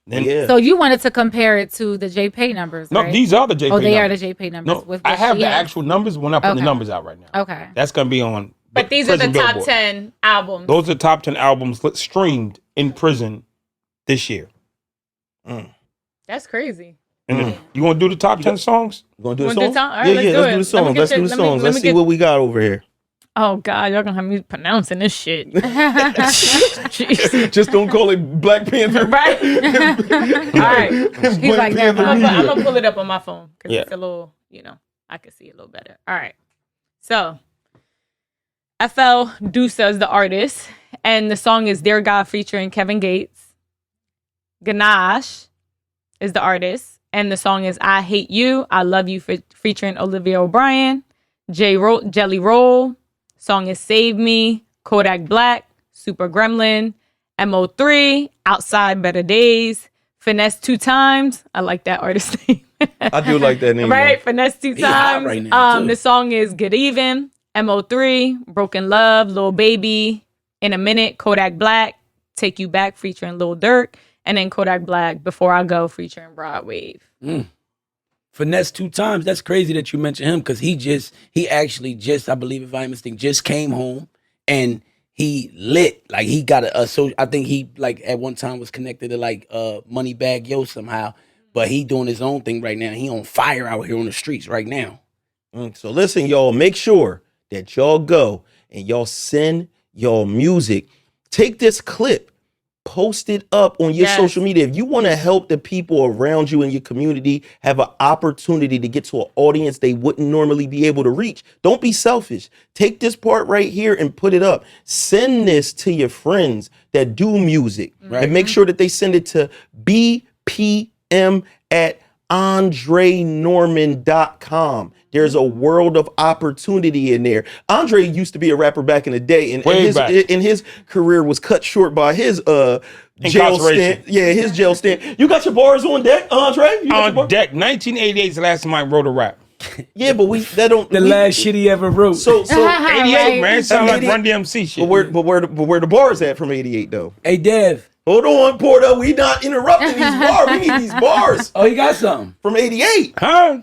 S6: Then,
S3: Yeah.
S2: so you wanted to compare it to the JPay numbers,
S6: No,
S2: right?
S6: these are the JPay
S2: Oh, they are the
S6: numbers.
S2: JPay numbers.
S6: No,
S2: with
S6: I
S2: what
S6: have
S2: she
S6: the
S2: has.
S6: actual numbers. We're not putting the
S2: Okay.
S6: numbers out right now.
S2: Okay.
S6: That's going to be on
S4: But these are the
S6: Prison
S4: top
S6: Billboard.
S4: 10 albums.
S6: Those are the top 10 albums streamed in prison this year.
S4: That's crazy.
S6: And then you want to do the top 10 songs?
S3: You gonna do the
S4: Wanna do
S3: song?
S4: the song? All right,
S3: Yeah,
S4: let's
S3: yeah,
S4: do
S3: let's
S4: it.
S3: do the
S4: Let me
S3: songs.
S4: get
S3: Let's do
S4: you-
S3: the
S4: let me-
S3: songs.
S4: let
S3: Let's
S4: me
S3: see
S4: get-
S3: what we got over here.
S4: Oh God, y'all gonna have me pronouncing this shit. Jeez.
S3: Just don't call it Black Panther.
S4: Right? All right.
S2: He's like, never
S4: I'm
S2: mind.
S4: gonna pull it up on my phone because
S6: Yeah.
S4: it's a little, I can see it a little better. All right. So, FL Dusa is the artist, and the song is Dear God featuring Kevin Gates. Ganache is the artist, and the song is I Hate You, I Love You featuring Olivia O'Brien. Jelly Roll, song is Save Me. Kodak Black, Super Gremlin. MO3, Outside Better Days. Finesse 2 Times. I like that artist name.
S3: I do like that name.
S4: Right, Finesse 2
S5: He hot
S4: Times.
S5: right now, too.
S4: The song is Good Even. MO3, Broken Love, Lil Baby. In a Minute, Kodak Black, Take You Back featuring Lil Durk. And then Kodak Black, Before I Go featuring Broad Wave.
S5: Finesse 2 times. That's crazy that you mentioned him because he actually just, I believe if I'm mistaken, just came home and he lit. Like he got so I think he like at one time was connected to like Moneybag Yo somehow, but he doing his own thing right now. He on fire out here on the streets right now.
S3: So listen, y'all, make sure that y'all go and y'all send y'all music. Take this clip, post it up on your
S4: Yes.
S3: social media. If you want to help the people around you in your community have an opportunity to get to an audience they wouldn't normally be able to reach, don't be selfish. Take this part right here and put it up. Send this to your friends that do music. And make sure that they send it to bpm@andrenorman.com. There's a world of opportunity in there. Andre used to be a rapper back in the day, and
S6: Way back.
S3: his career was cut short by his jail
S6: Incarceration.
S3: stint. Yeah, his jail stint. You got your bars on deck, Andre? You got your
S6: On
S3: bars?
S6: deck, 1988 is the last time I wrote a rap.
S3: Yeah, but that don't.
S5: The last shit he ever wrote.
S3: So
S6: 88,
S2: Right.
S6: man. It sound like
S3: 88.
S6: Run DMC shit.
S3: but where the bars at from '88 though?
S5: Hey Dev.
S3: Hold on, Porta. We not interrupting these bars. We need these bars
S5: Oh, he got something.
S3: from '88.
S6: Huh?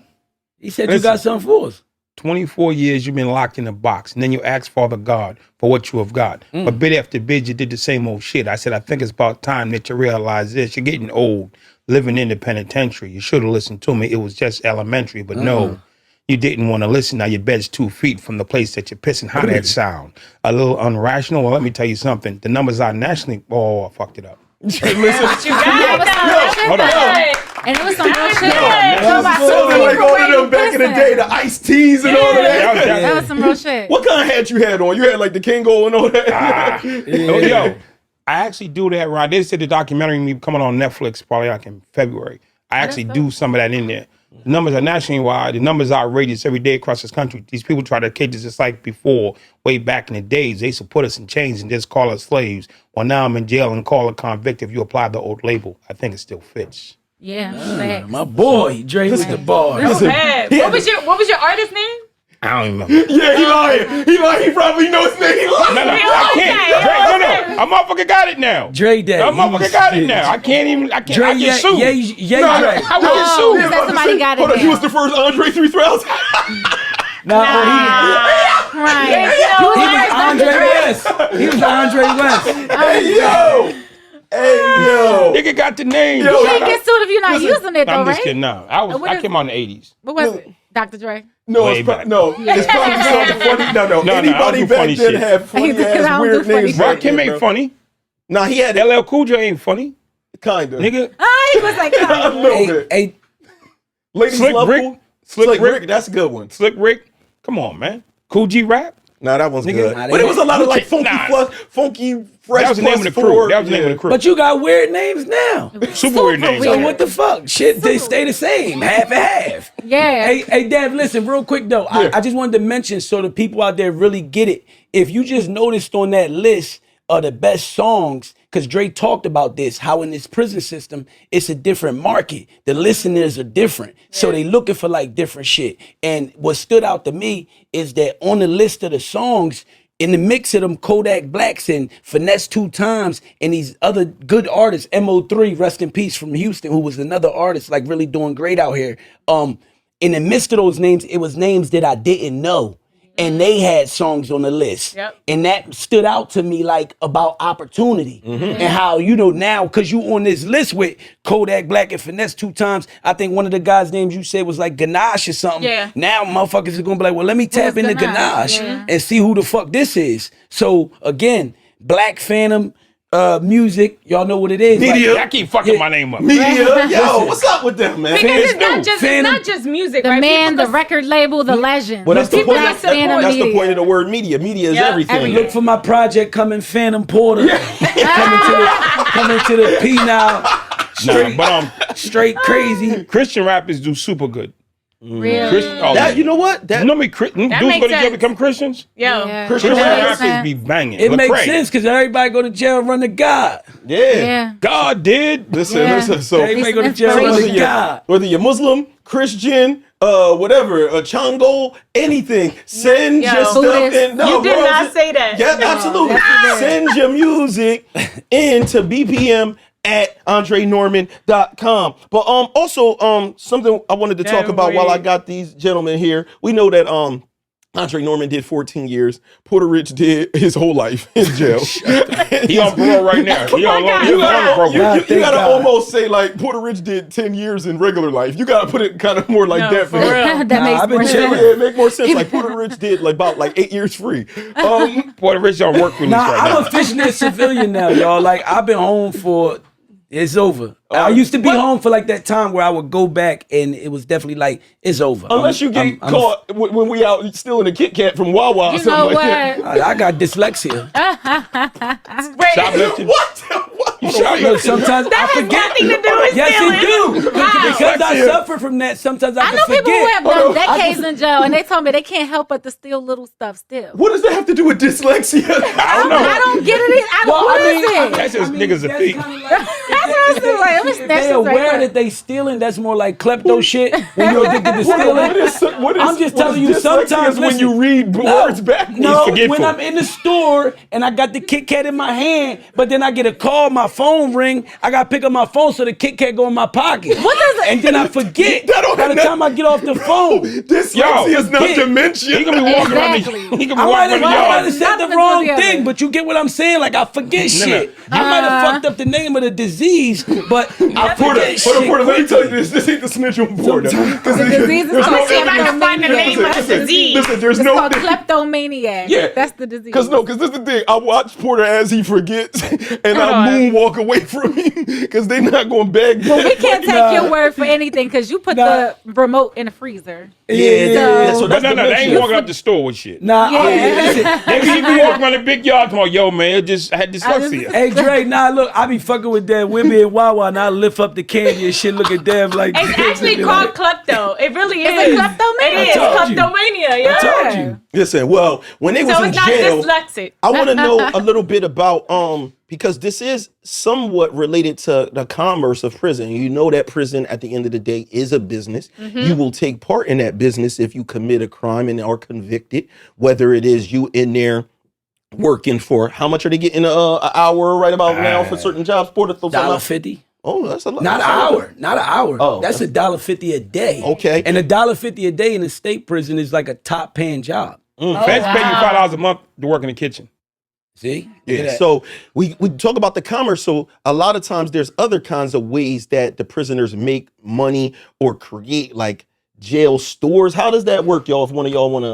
S5: He said you got something for us.
S6: 24 years you've been locked in a box, and then you ask Father God for what you have got. But bit after bit, you did the same old shit. I said, I think it's about time that you realize this. You're getting old, living in the penitentiary. You should have listened to me. It was just elementary, but no. You didn't want to listen. Now your bed's 2 feet from the place that you're pissing. How that sound? A little unrational? Well, let me tell you something. The numbers are nationally... Oh, I fucked it up.
S3: Listen.
S4: What you got?
S6: Hold on.
S2: And it was some real shit.
S3: Something like all of them back in the day, the iced teas and all of that.
S2: That was some real shit.
S3: What kind of hat you had on? You had like the Kingo and all that?
S6: Yo, I actually do that. Right, they said the documentary me coming on Netflix probably like in February. I actually do some of that in there. The numbers are nationally wide. The numbers are outrageous every day across this country. These people try to cage us just like before, way back in the days. They used to put us in chains and just call us slaves. Well, now I'm in jail and call a convict if you apply the old label. I think it still fits.
S2: Yeah,
S5: My boy, Dre was the bar.
S4: What was your artist name?
S6: I don't remember.
S3: Yeah, he lying. He probably knows his name. He lying.
S6: No, I can't. Dre, no. A motherfucker got it now.
S5: Dre Day.
S6: A motherfucker got it now. I can't.
S5: Dre,
S6: I get sued.
S5: Dre.
S6: I would get sued.
S2: Is that somebody got it
S3: Hold on, he
S2: now?
S3: was the first Andre 3000.
S2: Right.
S5: He was Andre West.
S3: Hey, yo.
S6: Nigga got the name.
S2: You can't get sued if you're not using it, though,
S6: I'm just
S2: right?
S6: kidding. No, I came out in the 80s.
S2: What was it? Dr. Dre?
S3: No,
S6: Way
S3: it's
S6: back.
S3: it's probably something funny. No.
S6: I
S3: Anybody
S6: don't do
S3: back
S6: funny
S3: then
S6: shit.
S3: had funny
S2: I
S3: ass
S2: don't
S3: weird
S2: do funny
S3: names.
S2: shit.
S3: back
S6: Rakim
S3: then,
S6: ain't
S3: bro.
S6: funny.
S3: Nah, he had
S6: LL Cool J ain't funny.
S3: kinda.
S6: Nigga.
S2: He was like,
S3: A little bit.
S5: Hey,
S3: Ladies
S6: Slick
S3: Love
S6: Rick.
S3: Pool?
S6: Slick Rick.
S3: Rick, that's a good one.
S6: Slick Rick. Come on, man. Cool G Rap.
S3: Nah, that one's good.
S5: Nah,
S3: But it was a lot of like funky,
S6: Nah.
S3: funky, fresh.
S6: That was the name of the crew. That was the name of the crew.
S5: but you got weird names now.
S6: Super weird name.
S5: So what the fuck? Shit, they stay the same, half and half.
S2: yeah.
S5: Hey, Dev, listen, real quick though. I just wanted to mention so the people out there really get it. If you just noticed on that list of the best songs, because Dre talked about this, how in this prison system, it's a different market. The listeners are different. So they looking for like different shit. And what stood out to me is that on the list of the songs, in the mix of them Kodak Blacks and Finesse 2 Times and these other good artists, MO3, rest in peace, from Houston, who was another artist like really doing great out here. In the midst of those names, it was names that I didn't know. And they had songs on the list.
S4: Yep.
S5: And that stood out to me like about opportunity and how, now, because you on this list with Kodak Black and Finesse 2 Times, I think one of the guys' names you said was like Ganache or something.
S4: Yeah.
S5: Now motherfuckers are going to be like, well, let me tap into
S2: Ganache?
S5: Ganache and see who the fuck this is. So again, Black Phantom music, y'all know what it is.
S3: Media.
S6: I keep fucking my name up.
S3: Media. Yo, what's up with them, man?
S4: Because
S5: Fans
S4: it's not just music,
S2: The
S4: right?
S2: man,
S4: People
S2: the record label, the legend.
S3: Well, that's the
S4: People
S3: point.
S4: got
S3: That's
S4: support.
S3: the point of the word media. Media is
S4: Yeah,
S3: everything.
S4: everything.
S5: Look for my project coming Phantom Porter. coming to the P now.
S6: Nah, but
S5: Straight crazy.
S6: Christian rappers do super good.
S2: Real.
S6: Christian,
S3: That, you know what? That
S6: you know me, dudes
S4: makes
S6: go to jail
S4: sense.
S6: become Christians.
S4: Yo.
S2: Yeah.
S6: Christian
S2: That makes
S6: rappers
S2: sense.
S6: be banging.
S5: It makes
S6: Lecrae.
S5: sense because everybody go to jail run to God.
S2: Yeah.
S6: God did.
S3: listen,
S2: Yeah.
S3: listen. So
S5: Everybody go to jail run
S3: whether
S5: to God.
S3: you're Muslim, Christian, whatever, Chango, anything, send
S4: Yo.
S3: your stuff
S2: Buddhist.
S3: in. No,
S4: You did
S3: bro,
S4: not say that.
S3: Yeah, absolutely. Send your music into BPM at AndreNorman.com. But also something I wanted to talk about while I got these gentlemen here. We know that Andre Norman did 14 years. Porta Rich did his whole life in jail.
S6: He on parole right now. He on
S4: God.
S3: You
S6: parole.
S3: gotta almost say like Porta Rich did 10 years in regular life. You gotta put it kind of more like
S4: No,
S3: that
S4: for
S3: him.
S4: real.
S2: That makes
S5: I've been
S2: more
S5: chilling.
S2: sense.
S3: Yeah, it make more sense. Like Porta Rich did like about 8 years free.
S6: Puerto Rich on work release
S5: Nah,
S6: right
S5: I'm
S6: now.
S5: officially a civilian now, y'all. Like I've been home for. It's over. I used to be home for like that time where I would go back and it was definitely like, it's over.
S3: Unless you get caught when we out stealing a Kit Kat from Wawa or
S2: You
S3: something
S2: know
S3: like
S2: what?
S3: that.
S5: I got dyslexia.
S6: Shoplifting.
S3: What?
S5: Look, sometimes I forget.
S4: Nothing to do with
S5: Yes,
S4: stealing.
S5: it do. Because I
S3: Dyslexia.
S5: suffer from that. Sometimes I
S2: I
S5: can
S2: know people who
S5: forget.
S2: have done decades in jail, and they told me they can't help but to steal little stuff still.
S3: What does that have to do with dyslexia?
S6: I don't know.
S2: I don't get it. What is it?
S6: That's just niggas a thief.
S2: That's what
S5: They aware that they stealing. That's more like klepto shit. When you're addicted to stealing. I'm just telling you. Sometimes
S3: when you read words back.
S5: No, when I'm in the store and I got the Kit Kat in my hand, but then I get a call, my phone ring. I got to pick up my phone so the Kit Kat go in my pocket.
S2: What does it?
S5: And then I forget. By the time I get off the phone,
S3: dyslexia is not dementia.
S6: He gonna be walking around. He gonna be
S5: I
S6: walking around the
S5: might
S6: yard.
S5: have said the wrong thing, but you get what I'm saying? Like, I forget shit. I might have fucked up the name of the disease, but I forget shit.
S3: Porter, let me tell you this. This ain't the snitch on Porter. Because
S2: The disease is called
S4: See if I can find the name of the disease.
S3: Listen, there's
S2: It's
S3: no
S2: called kleptomaniac.
S3: Yeah.
S2: That's the disease.
S3: Because this is the thing. I watch Porter as he forgets, and I moonwalk away from him because they're not going to beg.
S2: But we can't take your word for anything because you put the remote in the freezer.
S3: Yeah. So
S6: But
S3: that's
S6: no, they ain't
S3: dementia.
S6: walking up the store with shit.
S5: Nah, listen,
S6: They be walking around the big yard tomorrow. Yo, man, I had dyslexia.
S5: hey Dre, nah, look, I be fucking with that Wimby and Wawa, and I lift up the candy and shit. Look at them like
S4: It's actually called klepto. It really is.
S2: It's a kleptomania.
S4: It is
S5: told you.
S4: kleptomania. Yeah.
S5: I told you.
S3: Listen, well, when they was
S4: So
S3: in
S4: it's not
S3: jail,
S4: dyslexic.
S3: I want to know a little bit about because this is somewhat related to the commerce of prison. You know that prison at the end of the day is a business. You will take part in that business if you commit a crime and are convicted, whether it is you in there working for how much are they getting an hour right about now for certain jobs?
S5: $1.50.
S3: Oh, that's a lot.
S5: Not an hour. Not an hour.
S3: Oh.
S5: That's $1.50 a day.
S3: Okay.
S5: And $1.50 a day in a state prison is like a top paying job.
S6: Feds pay you $5 a month to work in the kitchen.
S5: See? Look at
S3: Yeah,
S5: that.
S3: so we talk about the commerce. So a lot of times there's other kinds of ways that the prisoners make money or create like jail stores. How does that work, y'all? If one of y'all want to,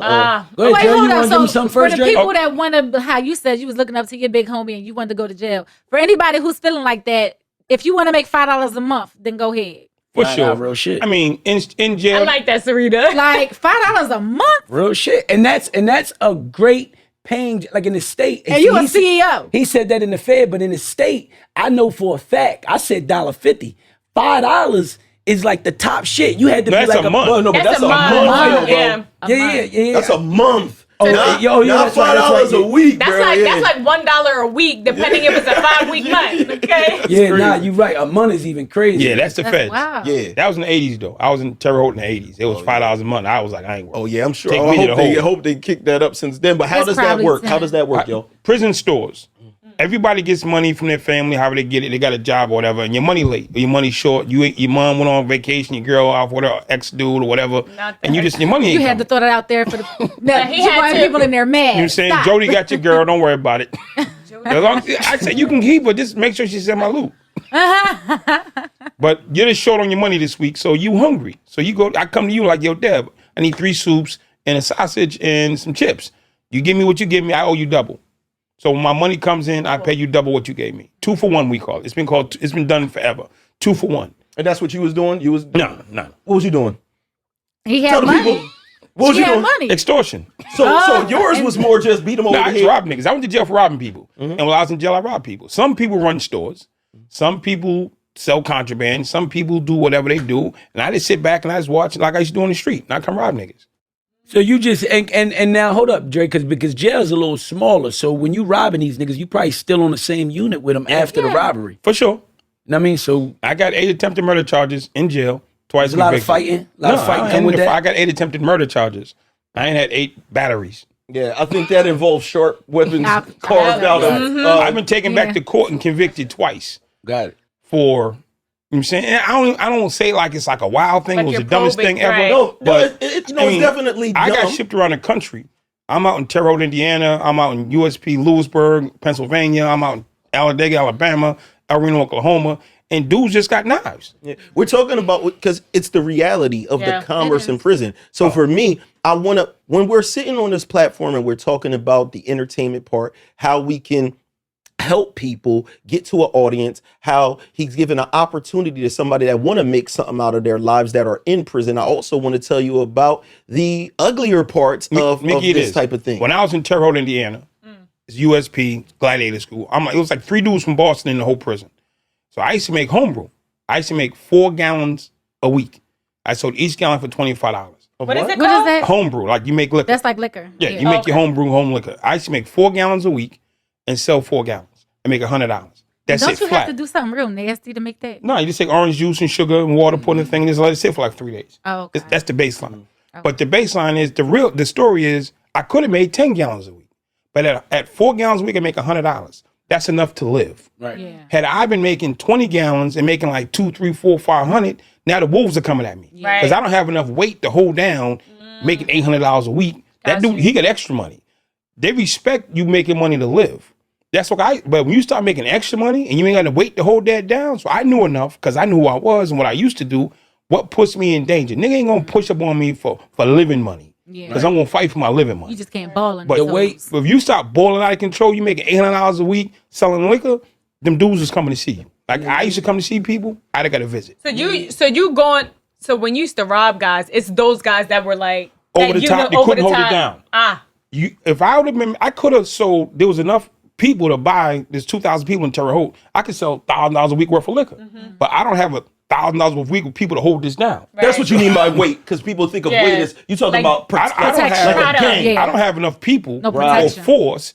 S5: Go ahead,
S2: Wait,
S5: Dre, you
S2: hold
S5: want
S2: on.
S5: to give me
S2: So
S5: some
S2: for
S5: first,
S2: the
S5: Dre?
S2: people that want to, how you said you was looking up to your big homie and you wanted to go to jail. For anybody who's feeling like that, if you want to make $5 a month, then go ahead.
S6: For
S5: Nah,
S6: sure.
S5: real shit.
S6: I mean, in
S4: I
S6: jail.
S4: like that, Sarita.
S2: Like $5 a month,
S5: Real shit. And that's a great paying, like in the state.
S2: and you a
S5: he said-
S2: CEO.
S5: He said that in the Fed, but in the state, I know for a fact, I said $1.50. $5 is like the top shit. You had to
S6: That's
S5: be like
S6: a month.
S3: no, but
S4: That's a month.
S3: month, yo,
S4: Yeah.
S3: bro.
S5: Yeah.
S3: That's a month.
S5: Oh,
S3: not,
S5: yo, yeah,
S3: not
S5: that's right, that's
S3: $5
S5: right.
S3: a week,
S4: That's
S3: bro.
S4: like $1 a week, depending if it's a 5-week month. Okay.
S5: Yeah, nah, you right. A month is even crazy.
S6: Yeah, that's the feds.
S2: Wow.
S3: Yeah.
S6: That was in the 80s, though. I was in Terre Haute in the 80s. It was $5 a month. I was like, I ain't working.
S3: Oh yeah, I'm sure.
S6: Take
S3: I
S6: me to the hole.
S3: hope they kicked that up since then. But how
S2: It's
S3: does that
S2: probably
S3: work?
S2: 10.
S3: How does that work, yo?
S6: Prison stores. Everybody gets money from their family, however they get it. They got a job or whatever, and your money late, or your money short. Your mom went on vacation, your girl off with her ex dude or whatever, and you just your money ain't
S2: You had to
S6: coming.
S2: throw that out there for the
S4: he had to.
S2: people in there mad.
S6: You know what I'm saying?
S2: Stop.
S6: Jody got your girl. Don't worry about it. As long as- I said you can keep her. Just make sure she's in my loop. But you're just short on your money this week, so you hungry. So you go. I come to you like, yo, Deb, I need 3 soups and a sausage and some chips. You give me what you give me, I owe you double. So when my money comes in, I pay you double what you gave me. 2 for 1, we call it. It's been done forever. 2 for 1.
S3: And that's what you was doing. You was
S6: No.
S3: What was you doing?
S2: He
S3: Tell
S2: had
S3: the
S2: money.
S3: people. What was
S2: He
S3: you
S2: had
S3: doing?
S2: money.
S6: Extortion.
S3: So yours was more just beat them over
S6: No,
S3: the
S6: I
S3: head.
S6: just robbed niggas. I went to jail for robbing people. And when I was in jail, I robbed people. Some people run stores. Some people sell contraband. Some people do whatever they do. And I just sit back and I just watch like I used to do on the street. And I come rob niggas.
S5: So you just and now hold up, Dre, because jail's a little smaller. So when you robbing these niggas, you probably still on the same unit with them after the robbery.
S6: For sure.
S5: You know what I mean? So
S6: I got 8 attempted murder charges in jail. Twice
S5: there's a lot of
S6: convicted.
S5: fighting. A lot of fighting come with that.
S6: I got 8 attempted murder charges. I ain't had 8 batteries.
S3: Yeah, I think that involves sharp weapons carved out of.
S6: I've been taken back to court and convicted twice
S5: Got it.
S6: for. You know what I'm saying? And I don't say like it's like a wild thing.
S4: Like
S6: It was
S4: you're
S6: the dumbest
S4: probing,
S6: thing ever.
S4: right.
S3: No,
S6: But
S3: it's
S6: I mean,
S3: definitely dumb.
S6: I got shipped around the country. I'm out in Terre Haute, Indiana. I'm out in USP Lewisburg, Pennsylvania. I'm out in Alladega, Alabama, El Reno, Oklahoma. And dudes just got knives.
S3: Yeah. We're talking about because it's the reality of
S4: Yeah,
S3: the commerce
S2: it
S3: in prison. So for me, I want to, when we're sitting on this platform and we're talking about the entertainment part, how we can help people get to an audience, how he's given an opportunity to somebody that want to make something out of their lives that are in prison. I also want to tell you about the uglier parts of
S6: Mickey,
S3: this type of thing.
S6: When I was in Terre Haute, Indiana, it's USP Gladiator School. It was like 3 dudes from Boston in the whole prison. So I used to make homebrew. I used to make 4 gallons a week. I sold each gallon for $25.
S4: What is it
S2: What is
S4: called?
S2: that?
S6: Homebrew, like you make liquor.
S2: That's like liquor.
S6: Yeah, you make your homebrew home liquor. I used to make 4 gallons a week and sell 4 gallons and make $100. That's
S2: Don't
S6: it,
S2: you
S6: flat.
S2: have to do something real nasty to make that?
S6: No, you just take orange juice and sugar and water, put in the thing, and just let it sit for like 3 days.
S2: Oh, okay.
S6: That's the baseline. But the baseline is the story is I could have made 10 gallons a week, but at 4 gallons a week I make $100. That's enough to live.
S5: Right.
S2: Yeah.
S6: Had I been making 20 gallons and making like 2, 3, 4, 500, now the wolves are coming at me
S4: Right.
S6: because I don't have enough weight to hold down making $800 a week. That dude, he got extra money. They respect you making money to live. That's what but when you start making extra money and you ain't got the weight to hold that down, so I knew enough because I knew who I was and what I used to do, what puts me in danger. Nigga ain't gonna push up on me for living money.
S2: Yeah.
S6: Because I'm gonna fight for my living money.
S2: You just can't ball in
S6: But
S2: the
S6: if you start balling out of control, you making $800 a week selling liquor, them dudes is coming to see you. Like I used to come to see people, I got to visit.
S4: So when you used to rob guys, it's those guys that were like
S6: Over the top, they couldn't hold it down.
S4: Ah.
S6: If I would have been, I could have sold, there was enough people to buy, there's 2,000 people in Terre Haute, I could sell $1,000 a week worth of liquor. But I don't have $1,000 a week with people to hold this down.
S4: Right.
S3: That's what you mean by weight, because people think of weight as you talking
S4: Like,
S3: about
S6: I don't have
S3: like a gang.
S2: Yeah.
S6: I don't have enough people
S2: No
S6: or
S2: protection.
S6: force.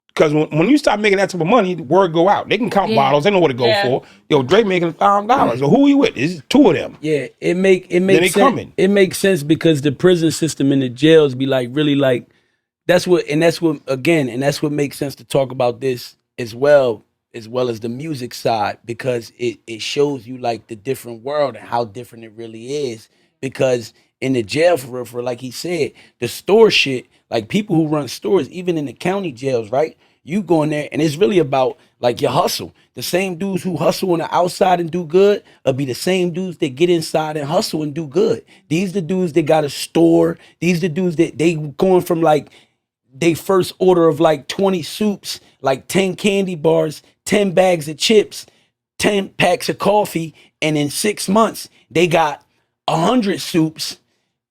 S6: Because when you start making that type of money, the word go out. They can count bottles. They know what to go for. Yo, Dre making $1,000. So who he with? It's 2 of them.
S5: Yeah, it makes
S6: they
S5: sense.
S6: coming.
S5: It makes sense because the prison system and the jails be like really like that's what makes sense to talk about this as well as the music side, because it shows you like the different world and how different it really is. Because in the jail for like he said, the store shit, like people who run stores, even in the county jails, right? You go in there and it's really about like your hustle. The same dudes who hustle on the outside and do good will be the same dudes that get inside and hustle and do good. These the dudes that got a store. These the dudes that they going from like they first order of like 20 soups, like 10 candy bars, 10 bags of chips, 10 packs of coffee, and in 6 months they got 100 soups,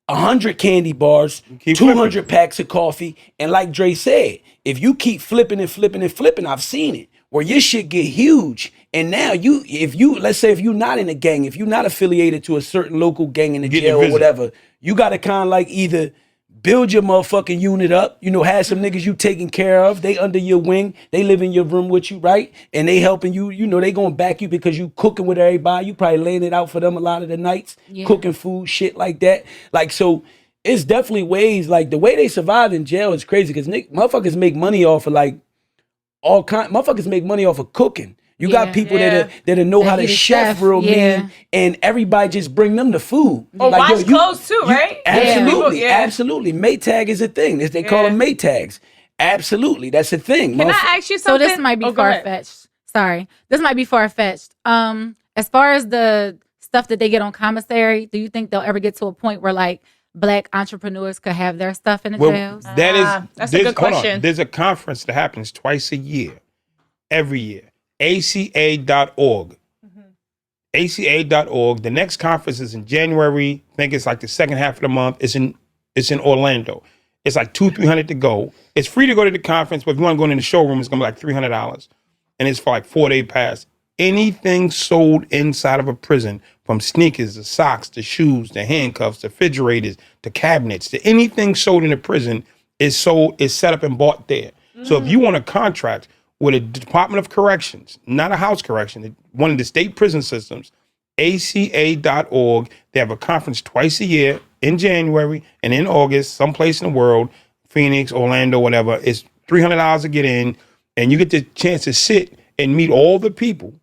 S5: 100 candy bars, 200 packs of coffee, and like Dre said, if you keep flipping and flipping and flipping, I've seen it, where your shit get huge. And now let's say if you're not in a gang, if you're not affiliated to a certain local gang in the jail or whatever, you gotta kind of like either build your motherfucking unit up, have some niggas you taking care of, they under your wing, they live in your room with you, right? And they helping you, they gonna back you because you cooking with everybody, you probably laying it out for them a lot of the nights, cooking food, shit like that. Like, so it's definitely ways, like the way they survive in jail is crazy because motherfuckers make money off of like motherfuckers make money off of cooking. You got people that know how to chef real mean, and everybody just bring them the food.
S4: Or like, wash clothes too, right?
S5: Absolutely, absolutely. Maytag is a thing. They call them Maytags. Absolutely, that's a thing.
S4: Can I ask you something?
S2: So this might be far-fetched. Sorry. This might be far-fetched. As far as the stuff that they get on commissary, do you think they'll ever get to a point where like Black entrepreneurs could have their stuff in the jails?
S4: That's a good question.
S6: There's a conference that happens twice a year, every year. ACA.org. ACA.org. The next conference is in January. I think it's like the second half of the month. It's in Orlando. It's like $200-300 to go. It's free to go to the conference, but if you want to go in the showroom, it's gonna be like $300. And it's for like 4-day pass. Anything sold inside of a prison, from sneakers to socks to shoes to handcuffs to refrigerators to cabinets to anything sold in a prison is set up and bought there. So if you want a contract with a Department of Corrections, not a house correction, one of the state prison systems, ACA.org. They have a conference twice a year in January and in August, someplace in the world, Phoenix, Orlando, whatever. It's $300 to get in, and you get the chance to sit and meet all the people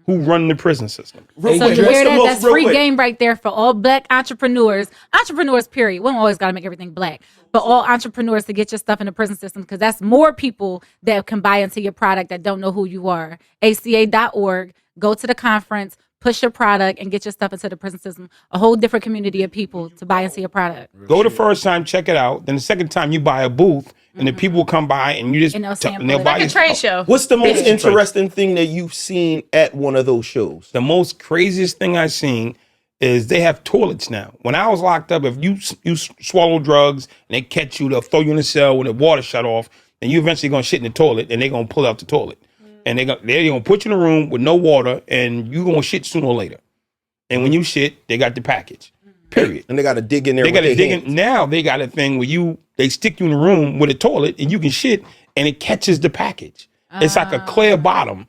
S6: who run the prison system.
S2: So you hear that? That's free game right there for all Black entrepreneurs. Entrepreneurs, period. We don't always got to make everything Black. But all entrepreneurs to get your stuff in the prison system, because that's more people that can buy into your product that don't know who you are. ACA.org. Go to the conference, push your product, and get your stuff into the prison system. A whole different community of people to buy into your product.
S6: Go the first time, check it out. Then the second time you buy a booth, and the people will come by and you just
S2: and they'll
S6: buy
S4: like a trade show.
S3: What's the most interesting thing that you've seen at one of those shows?
S6: The most craziest thing I've seen is they have toilets now. When I was locked up, if you swallow drugs and they catch you, they'll throw you in a cell with the water shut off, and you eventually gonna shit in the toilet, and they're gonna pull out the toilet. And they're gonna put you in a room with no water, and you gonna shit sooner or later. And when you shit, they got the package. Period.
S3: And they got to dig in there.
S6: They got to dig in. Now they got a thing where they stick you in a room with a toilet, and you can shit, and it catches the package. It's like a clear bottom,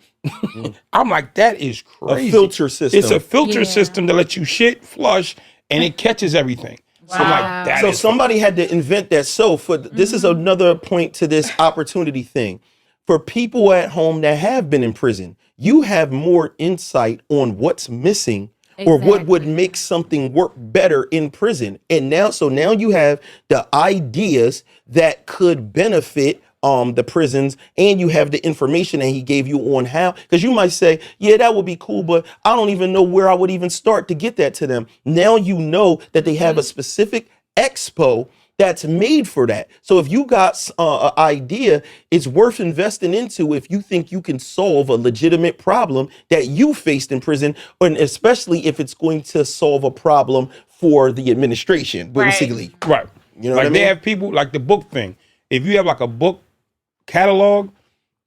S6: I'm like, that is crazy.
S3: A filter system.
S6: It's a filter system to let you shit, flush, and it catches everything. So I'm like, that
S3: So
S6: is
S3: somebody had to invent that. So for this is another point to this opportunity thing. For people at home that have been in prison, you have more insight on what's missing or what would make something work better in prison. And now you have the ideas that could benefit the prisons, and you have the information that he gave you on how, because you might say, yeah, that would be cool, but I don't even know where I would even start to get that to them. Now you know that they have a specific expo that's made for that. So if you got an idea, it's worth investing into if you think you can solve a legitimate problem that you faced in prison, and especially if it's going to solve a problem for the administration, basically.
S6: right.
S3: You know
S6: like
S3: what I
S6: they
S3: mean?
S6: have people like the book thing. If you have like a book catalog,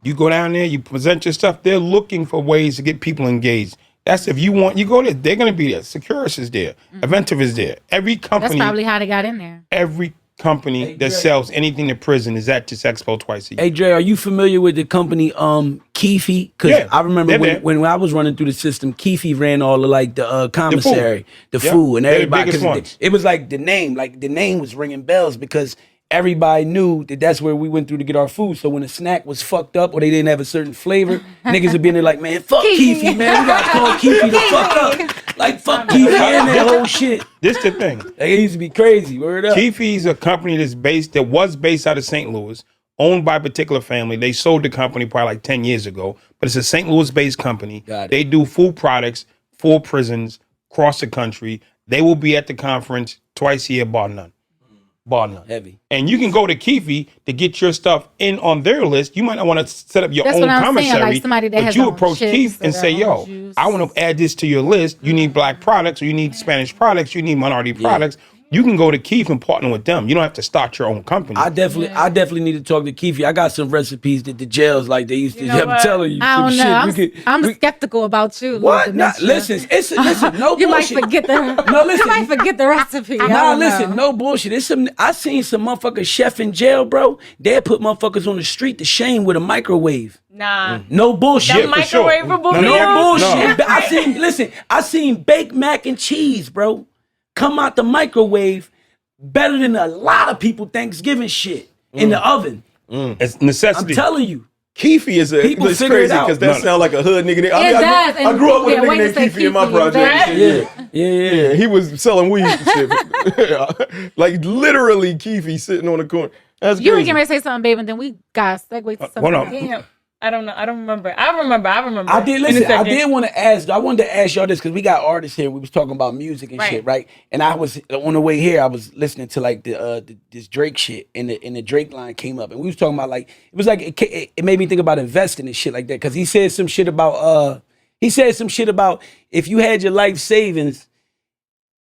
S6: you go down there, you present your stuff. They're looking for ways to get people engaged. That's if you want, you go there. They're gonna be there. Securus is there. Inventive is there. Every company.
S2: That's probably how they got in there.
S6: Every company that sells anything to prison is at this expo twice a year.
S5: Hey Dre, are you familiar with the company Keefe? Because I remember when I was running through the system, Keefe ran all of like the commissary, the food, and everybody. It was like the name was ringing bells because everybody knew that that's where we went through to get our food. So when a snack was fucked up or they didn't have a certain flavor, niggas would be in there like, man, fuck Keefe, man. We gotta call Keefe the fuck up. Like, fuck Keefe and that whole shit.
S6: This the thing.
S5: Like, it used to be crazy. Word up.
S6: Keefe's a company that was based out of St. Louis, owned by a particular family. They sold the company probably like 10 years ago, but it's a St. Louis-based company. They do food products for prisons across the country. They will be at the conference twice a year, bar none.
S5: Heavy.
S6: And you can go to Keefe to get your stuff in on their list. You might not want to set up your own commissary,
S2: like somebody that
S6: but
S2: has
S6: you
S2: their own
S6: approach
S2: chips
S6: Keefe and
S2: or
S6: say,
S2: their own
S6: yo,
S2: juice.
S6: I want to add this to your list. You need black products, or you need Spanish products, you need minority products. You can go to Keefe and partner with them. You don't have to start your own company.
S5: I definitely need to talk to Keefe. I got some recipes that the jails like they used to. I'm telling you,
S2: I don't know.
S5: shit.
S2: I'm skeptical about you.
S5: What? Nah, listen, no
S2: you
S5: bullshit.
S2: might forget the.
S5: No, listen.
S2: You might forget the recipe.
S5: Nah, listen, no bullshit. I seen some motherfucker chef in jail, bro. They put motherfuckers on the street to shame with a microwave.
S4: Nah.
S5: No bullshit.
S4: The microwavable
S5: No bullshit.
S6: No.
S5: I seen baked mac and cheese, bro, come out the microwave better than a lot of people Thanksgiving shit in the oven.
S6: It's necessity.
S5: I'm telling you.
S3: Keefe is
S5: People
S3: it's
S5: figure it
S3: crazy
S5: out.
S3: because that sound like a hood nigga. I grew up with a nigga named Keefe in my project.
S5: Yeah.
S3: He was selling weed and shit. Like literally Keefe sitting on the corner. That's
S2: You were
S3: crazy.
S2: getting ready to say something, babe, and then we got segue to something.
S6: Hold on.
S4: Damn. I don't know. I don't remember. I remember.
S5: I did listen. I did want to ask. I wanted to ask y'all this because we got artists here. We was talking about music and shit, right? And I was on the way here. I was listening to like this Drake shit, and the Drake line came up, and we was talking about like it was like it made me think about investing and shit like that because he said some shit about if you had your life savings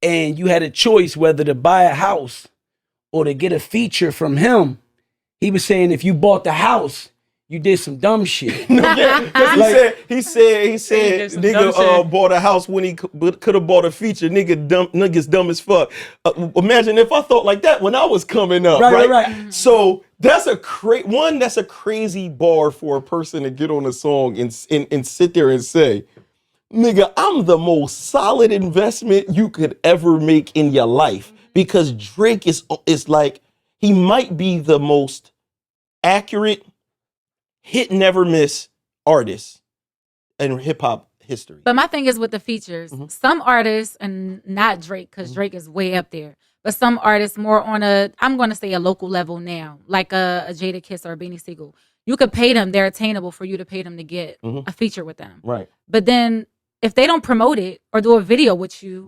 S5: and you had a choice whether to buy a house or to get a feature from him. He was saying if you bought the house, you did some dumb shit.
S3: He said nigga bought a house when he could have bought a feature. Niggas dumb as fuck. Imagine if I thought like that when I was coming up, right? So that's a crazy bar for a person to get on a song and sit there and say, nigga, I'm the most solid investment you could ever make in your life. Because Drake is like, he might be the most accurate hit never miss artist in hip hop history.
S2: But my thing is with the features, some artists, and not Drake, because Drake is way up there, but some artists more on I'm going to say a local level now, like a Jada Kiss or a Beanie Siegel. You could pay them, they're attainable for you to pay them to get a feature with them.
S3: Right.
S2: But then if they don't promote it or do a video with you,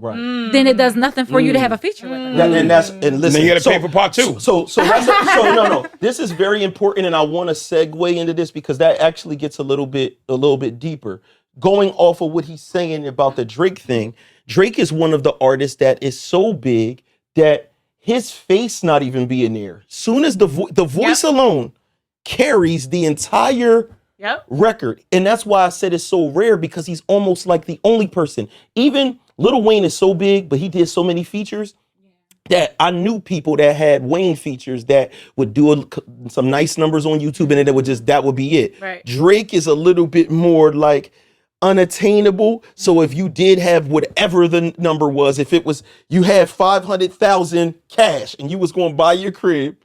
S2: then it does nothing for you to have a feature with them.
S3: And listen,
S6: then you got to pay for part two.
S3: So no. This is very important, and I want to segue into this because that actually gets a little bit deeper. Going off of what he's saying about the Drake thing, Drake is one of the artists that is so big that his face not even being there. Soon as the voice alone carries the entire record. And that's why I said it's so rare because he's almost like the only person. Even Lil Wayne is so big, but he did so many features. that I knew people that had Wayne features that would do some nice numbers on YouTube, and then that would be it.
S4: Right.
S3: Drake is a little bit more like unattainable. So if you did have whatever the number was, if it was you had 500,000 cash and you was going to buy your crib,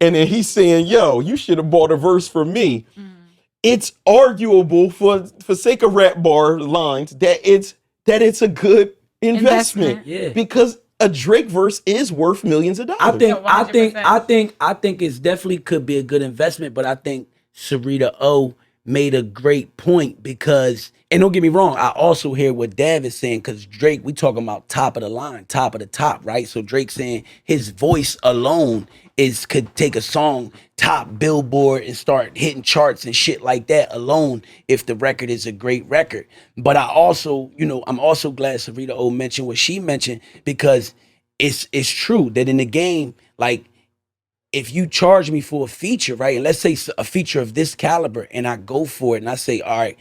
S3: and then he's saying, "Yo, you should have bought a verse from me." It's arguable for sake of rap bar lines that it's a good investment.
S5: Yeah.
S3: Because a Drake verse is worth millions of dollars.
S5: I think it's definitely could be a good investment, but I think Sarita O made a great point because, and don't get me wrong, I also hear what Dav is saying, because Drake, we talking about top of the line, top of the top, right? So Drake saying his voice alone could take a song top Billboard and start hitting charts and shit like that alone if the record is a great record. But I also, I'm also glad Sarita O mentioned what she mentioned, because it's true that in the game, like, if you charge me for a feature, right, and let's say a feature of this caliber, and I go for it and I say, all right,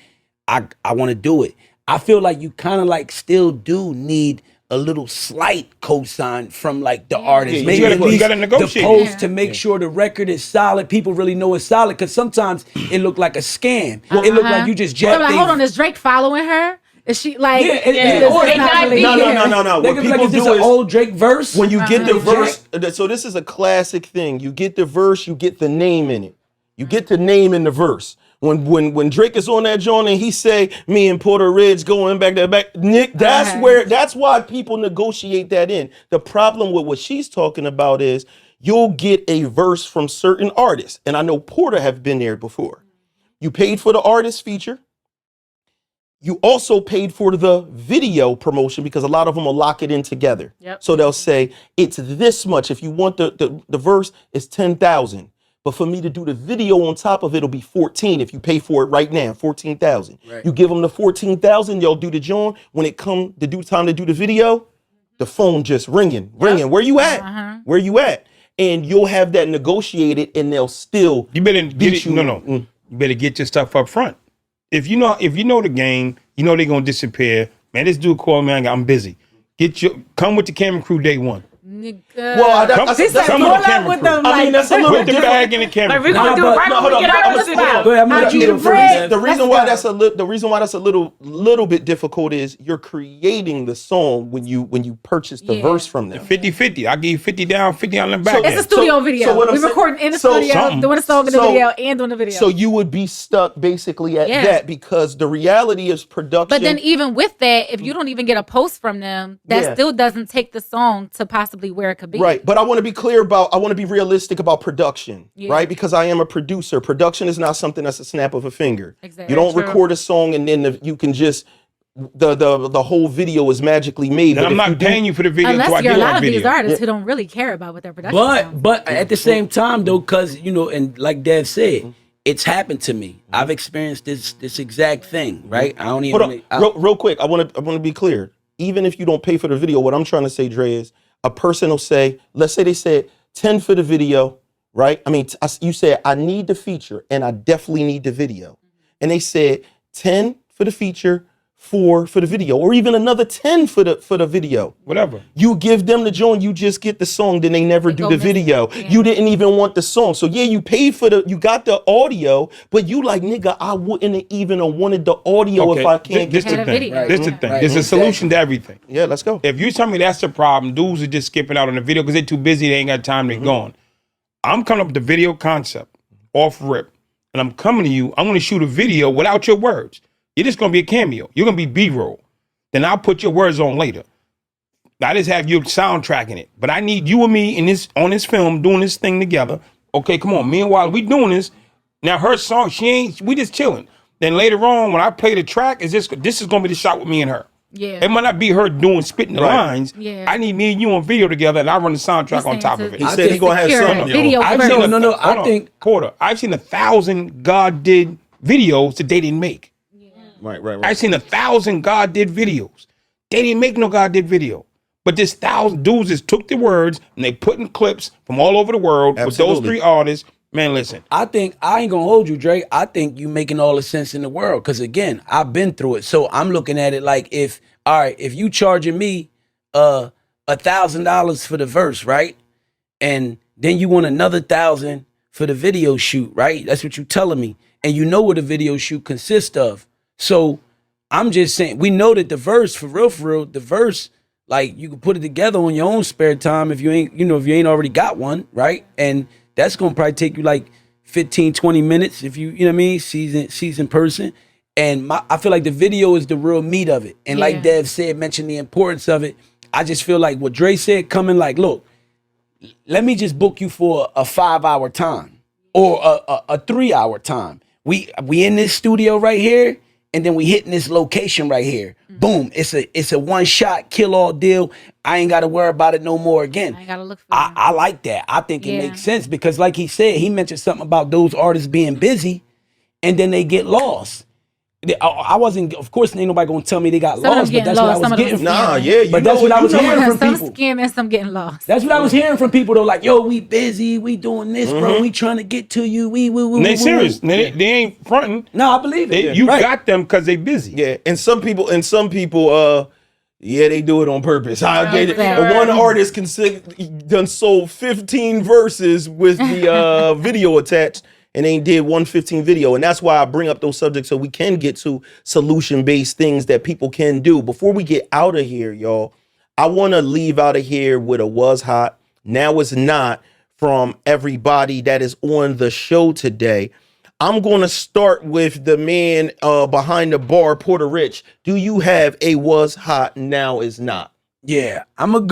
S5: I want to do it, I feel like you kind of like still do need a little slight cosign from like the artist. Maybe
S6: you gotta negotiate.
S5: The post to make sure the record is solid. People really know it's solid, because sometimes it look like a scam. It look like you just jacked.
S2: Like, hold on, is Drake following her? Is she like?
S5: No.
S3: What people
S5: Is this
S3: do
S5: an
S3: is
S5: old Drake verse?
S3: when you get the verse. So this is a classic thing. You get the verse, you get the name in it. You get the name in the verse. When Drake is on that joint and he say, "Me and Porta Rich going back to back," Nick, that's why people negotiate that in. The problem with what she's talking about is you'll get a verse from certain artists, and I know Porta have been there before. You paid for the artist feature. You also paid for the video promotion, because a lot of them will lock it in together.
S4: Yep.
S3: So they'll say it's this much. If you want the verse, it's 10,000. But for me to do the video on top of it, it'll be 14 if you pay for it right now, 14,000.
S5: Right.
S3: You give them the 14,000, y'all do the joint. When it come to do time to do the video, the phone just ringing. Where you at? Where you at? And you'll have that negotiated, and they'll still
S6: You better get it. You better get your stuff up front. If you know the game, you know they're gonna disappear. Man, this dude called me. I'm busy. Come with the camera crew day one.
S3: Well,
S6: Come with the camera crew.
S3: I mean, that's a little
S6: Put the
S3: different.
S6: bag in the camera.
S4: Like, we're
S6: crew.
S4: gonna do it right when we get out of this video.
S5: Go ahead, I'm gonna let you go first.
S3: The reason why that's a little bit difficult is you're creating the song when you purchase the verse from them.
S6: 50-50. I give you 50 down, 50 on the back.
S2: It's a studio video.
S3: what I'm
S2: We're
S3: saying-
S2: recording in the
S3: so
S2: studio,
S6: something.
S2: doing a song in the video, and doing the video.
S3: So you would be stuck basically at that, because the reality is production.
S2: But then even with that, if you don't even get a post from them, that still doesn't take the song to possibly where it could be.
S3: Right, but I want to be clear I want to be realistic about production, right? Because I am a producer. Production is not something that's a snap of a finger.
S2: Exactly.
S3: You don't
S2: True.
S3: record a song and then you can just the whole video is magically made.
S6: And
S3: But
S6: I'm not paying you for the video until I
S2: Unless you're
S6: do
S2: a lot
S6: my
S2: of these
S6: video.
S2: artists who don't really care about what their production sounds.
S5: But at the same time though, because and like Dev said, it's happened to me. I've experienced this exact thing, right? I don't even.
S3: Real quick, I want to be clear. Even if you don't pay for the video, what I'm trying to say, Dre, is a person will say, let's say they said 10 for the video, right? I mean, you said, I need the feature and I definitely need the video. And they said 10 for the feature, 4 for the video, or even another 10 for the video.
S6: Whatever.
S3: You give them the joint, you just get the song, then they never do the video.
S2: Yeah.
S3: You didn't even want the song. So yeah, you paid for you got the audio, but you like, nigga, I wouldn't even have wanted the audio if I can't
S6: This
S3: get
S6: the
S2: a
S6: thing.
S2: video.
S6: This the thing.
S5: Right.
S6: There's a solution to everything.
S3: Yeah, let's go.
S6: If you tell me that's the problem, dudes are just skipping out on the video because they're too busy, they ain't got time, they're gone. I'm coming up with the video concept off rip, and I'm coming to you, I'm gonna shoot a video without your words. You're just gonna be a cameo. You're gonna be B-roll. Then I'll put your words on later. I just have you soundtracking it. But I need you and me on this film doing this thing together. Okay, come on. Meanwhile, we doing this. Now her song, we just chilling. Then later on, when I play the track, this is gonna be the shot with me and her.
S2: Yeah.
S6: It might not be her spitting the lines.
S2: Yeah.
S6: I need me and you on video together, and I run the soundtrack on top of it.
S3: He said he gonna have
S2: Secure
S3: something.
S2: video
S6: I've
S2: first.
S6: seen
S5: No,
S6: hold on, Porter, I've seen 1,000 God did videos that they didn't make.
S3: Right.
S6: I've seen 1,000 God did videos. They didn't make no God did video. But this 1,000 dudes just took the words and they put in clips from all over the world with those 3 artists. Man, listen.
S5: I think I ain't gonna hold you, Drake. I think you making all the sense in the world. Cause again, I've been through it. So I'm looking at it like if you charging me $1,000 for the verse, right? And then you want another 1,000 for the video shoot, right? That's what you're telling me. And you know what a video shoot consists of. So I'm just saying, we know that the verse, for real, the verse, like you can put it together on your own spare time if you ain't, if you ain't already got one, right? And that's gonna probably take you like 15, 20 minutes if you know what I mean, seasoned person. And I feel like the video is the real meat of it. And like Dev said, mentioned the importance of it. I just feel like what Dre said, coming like, look, let me just book you for a 5-hour time or a 3-hour time. We in this studio right here, and then we hitting this location right here. Boom! It's a one shot kill all deal. I ain't got to worry about it no more again.
S2: I gotta look for
S5: I like that. I think it makes sense because, like he said, he mentioned something about those artists being busy, and then they get lost. I wasn't, of course, ain't nobody gonna tell me they got lost, but that's what I was getting. But that's what I was hearing from people.
S2: Some scamming, some getting lost.
S5: That's what I was hearing from people though. Like, yo, we busy, we doing this, bro. We trying to get to you.
S6: And they serious. They ain't fronting.
S5: No, I believe it.
S6: You got them because they busy.
S3: Yeah, and some people, they do it on purpose. I get it. One artist done sold 15 verses with the video attached, and they did 115 video. And that's why I bring up those subjects so we can get to solution-based things that people can do. Before we get out of here, y'all, I want to leave out of here with a was hot, now it's not from everybody that is on the show today. I'm going to start with the man behind the bar, Porta Rich. Do you have a was hot, now is not?
S5: Yeah, I'm going to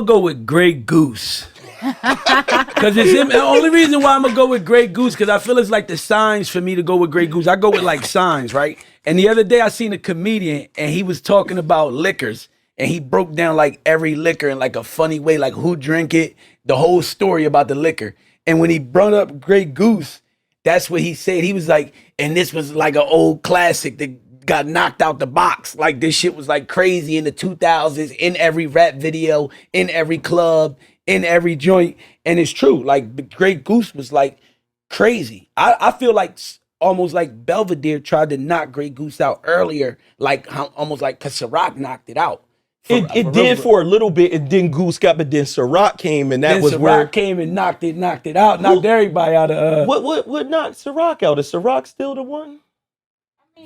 S5: go with Grey Goose. Because it's him. The only reason why I'm gonna go with Grey Goose, because I feel it's like the signs for me to go with Grey Goose. I go with like signs, right? And the other day I seen a comedian and he was talking about liquors, and he broke down like every liquor in like a funny way, like who drink it, the whole story about the liquor. And when he brought up Grey Goose, that's what he said. He was like, and this was like an old classic that got knocked out the box. Like this shit was like crazy in the 2000s, in every rap video, in every club, in every joint. And it's true. Like Grey Goose was like crazy. I feel like almost like Belvedere tried to knock Grey Goose out earlier, like almost like because Ciroc knocked it out.
S3: It did for a little bit, and then Goose got, but then Ciroc came, and that was
S5: Ciroc
S3: where
S5: came and knocked it out, knocked everybody out of.
S3: What knocked Ciroc out? Is Ciroc still the one?